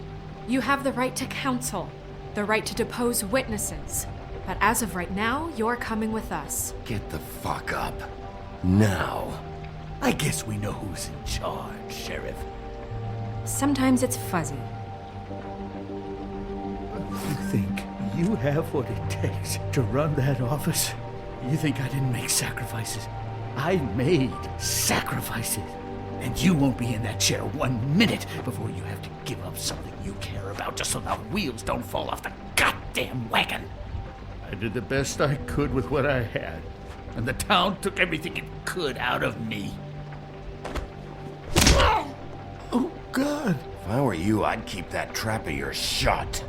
You have the right to counsel, the right to depose witnesses, but as of right now, you're coming with us. Get the fuck up. Now. I guess we know who's in charge, Sheriff. Sometimes it's fuzzy. You think you have what it takes to run that office? You think I didn't make sacrifices? I made sacrifices. And you won't be in that chair 1 minute before you have to give up something you care about just so the wheels don't fall off the goddamn wagon. I did the best I could with what I had. And the town took everything it could out of me. Oh, God. If I were you, I'd keep that trap of yours shut.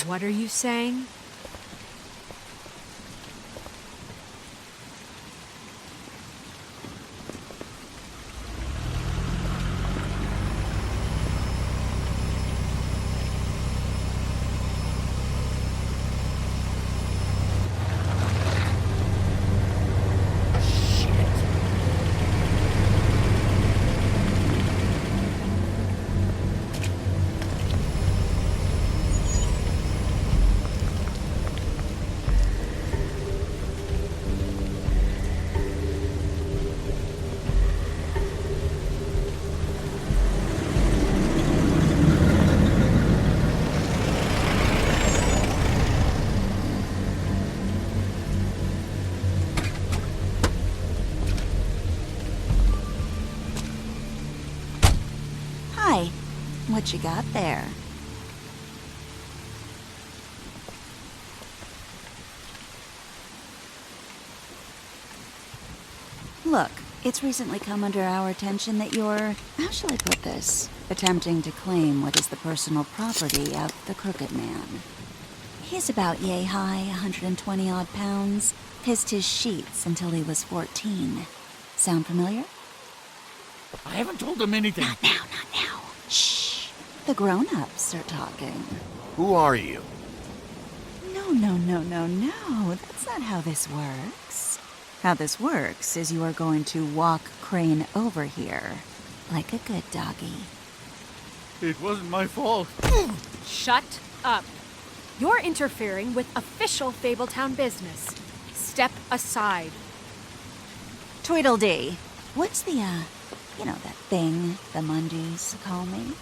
What? What are you saying? Hi. What you got there? Look, it's recently come under our attention that you're, how shall I put this, attempting to claim what is the personal property of the Crooked Man. He's about yay high, 120 odd pounds, pissed his sheets until he was 14. Sound familiar? I haven't told him anything. Not now. Shh. The grown-ups are talking. Who are you? No. That's not how this works. How this works is you are going to walk Crane over here, like a good doggy. It wasn't my fault. Shut up. You're interfering with official Fabletown business. Step aside. Tweedledee. What's the, that thing the Mundys call me?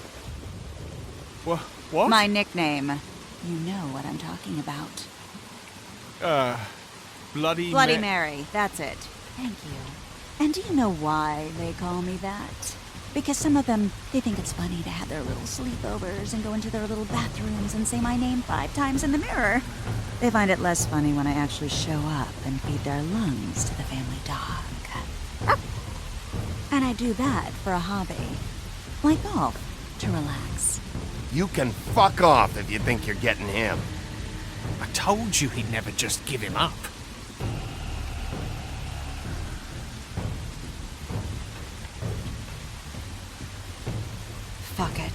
What? My nickname. You know what I'm talking about. Bloody Mary, that's it. Thank you. And do you know why they call me that? Because some of them, they think it's funny to have their little sleepovers and go into their little bathrooms and say my name 5 times in the mirror. They find it less funny when I actually show up and feed their lungs to the family dog. And I do that for a hobby. Like golf, to relax. You can fuck off if you think you're getting him. I told you he'd never just give him up. Fuck it.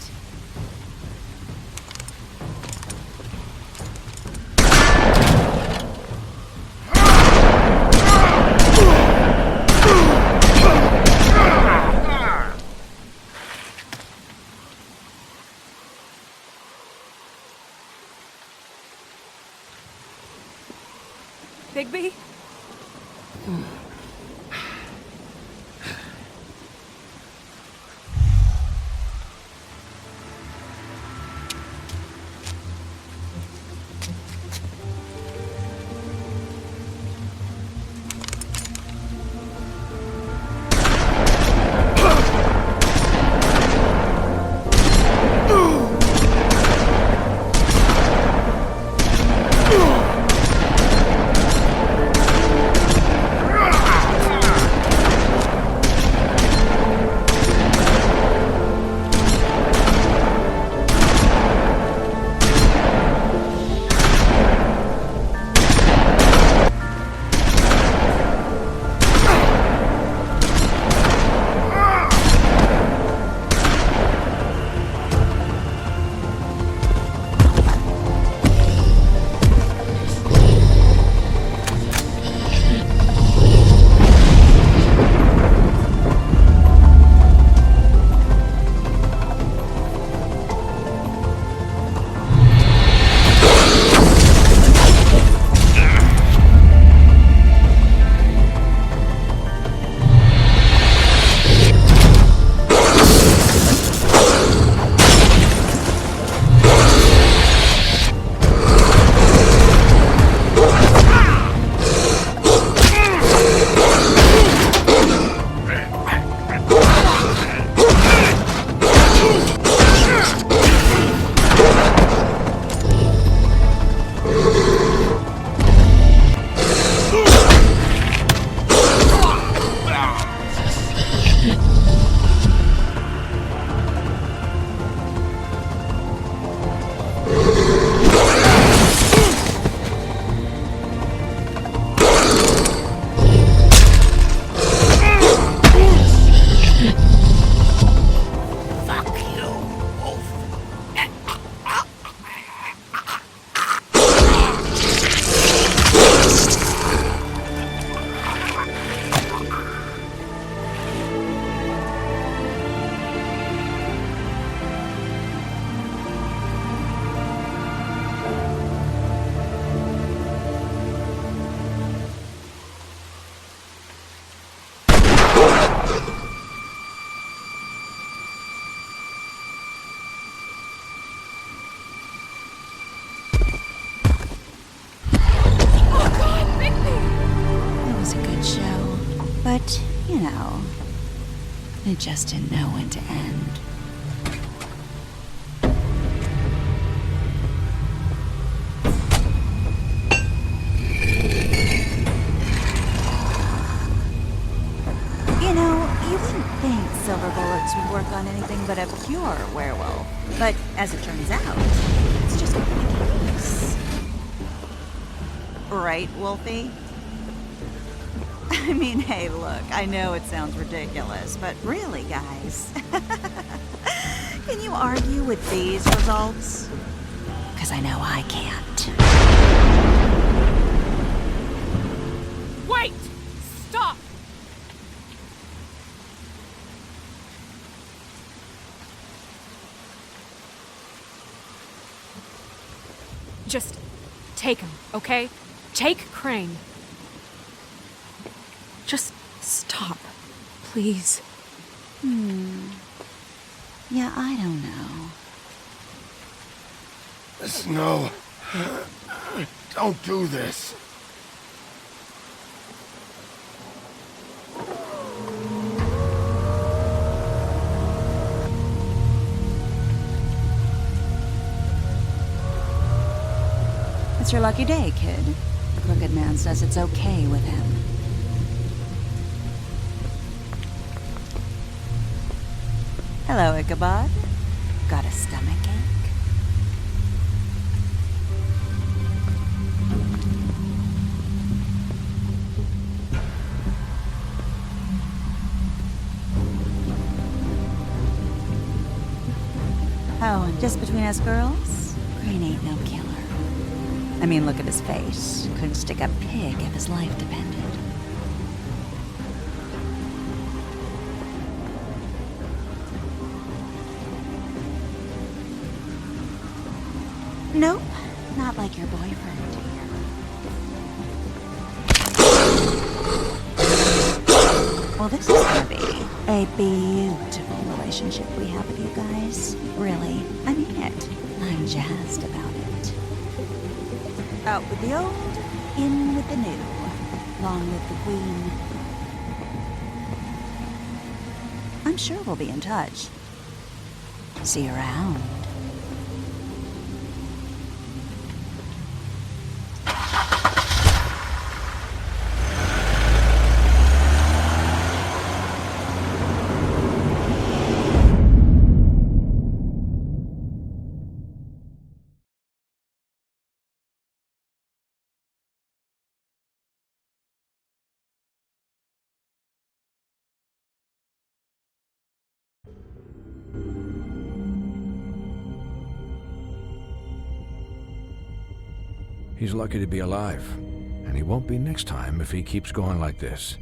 Bigby? It was a good show, but, you know, it just didn't know when to end. You know, you wouldn't think silver bullets would work on anything but a pure werewolf. But as it turns out, it's just not the case. Right, Wolfie? I mean, hey, look, I know it sounds ridiculous, but really, guys, can you argue with these results? Because I know I can't. Wait! Stop! Just take him, okay? Take Crane. Just stop, please. Yeah, I don't know. Snow. Don't do this. It's your lucky day, kid. The Crooked Man says it's okay with him. Hello, Ichabod. Got a stomach ache? Oh, and just between us girls, Crane ain't no killer. I mean, look at his face. Couldn't stick a pig if his life depended. Nope, not like your boyfriend. Well, this is gonna be a beautiful relationship we have with you guys. Really, I mean it. I'm jazzed about it. Out with the old, in with the new. Long live the Queen. I'm sure we'll be in touch. See you around. He's lucky to be alive, and he won't be next time if he keeps going like this.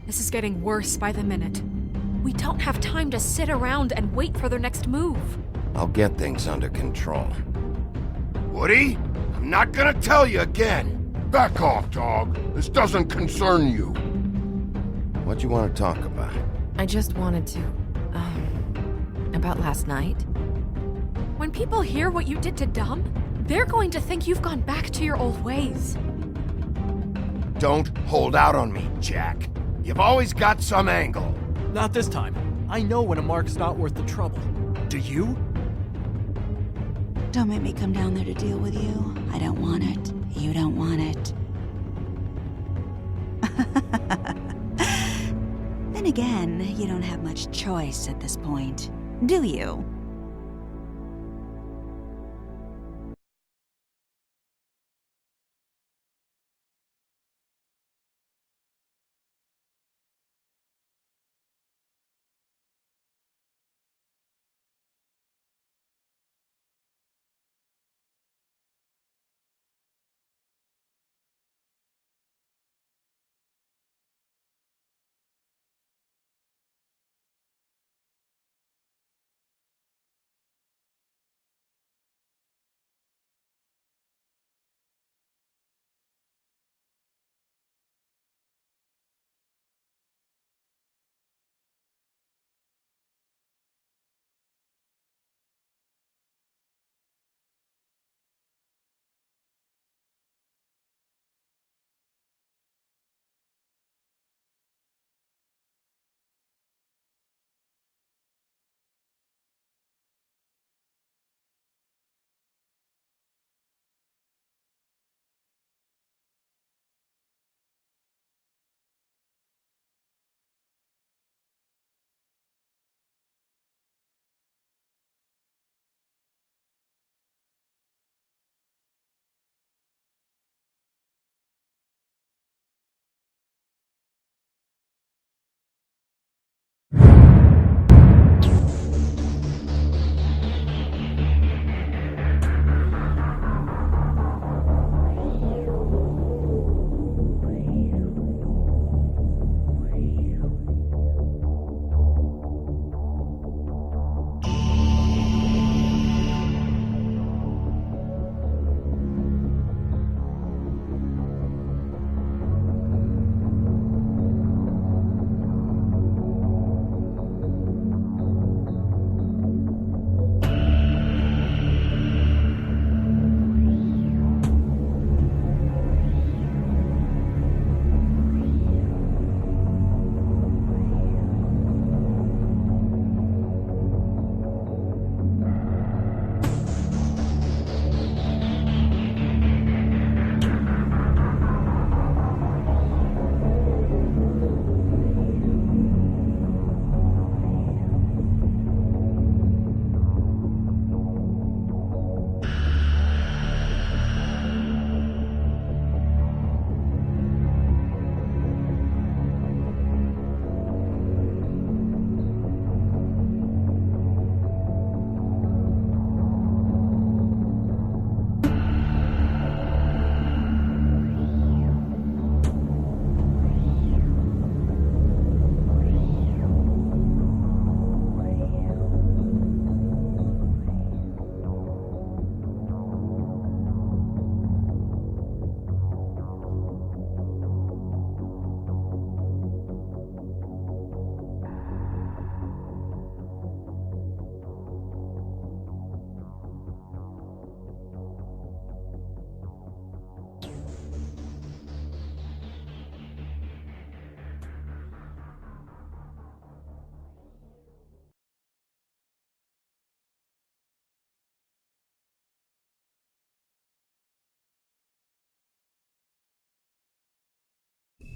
This is getting worse by the minute. We don't have time to sit around and wait for their next move. I'll get things under control. Woody, I'm not gonna tell you again. Back off, dog. This doesn't concern you. What you want to talk about? I just wanted to, about last night. When people hear what you did to Dom, they're going to think you've gone back to your old ways. Don't hold out on me, Jack. You've always got some angle. Not this time. I know when a mark's not worth the trouble. Do you? Don't make me come down there to deal with you. I don't want it. You don't want it. Then again, you don't have much choice at this point, do you?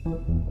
you.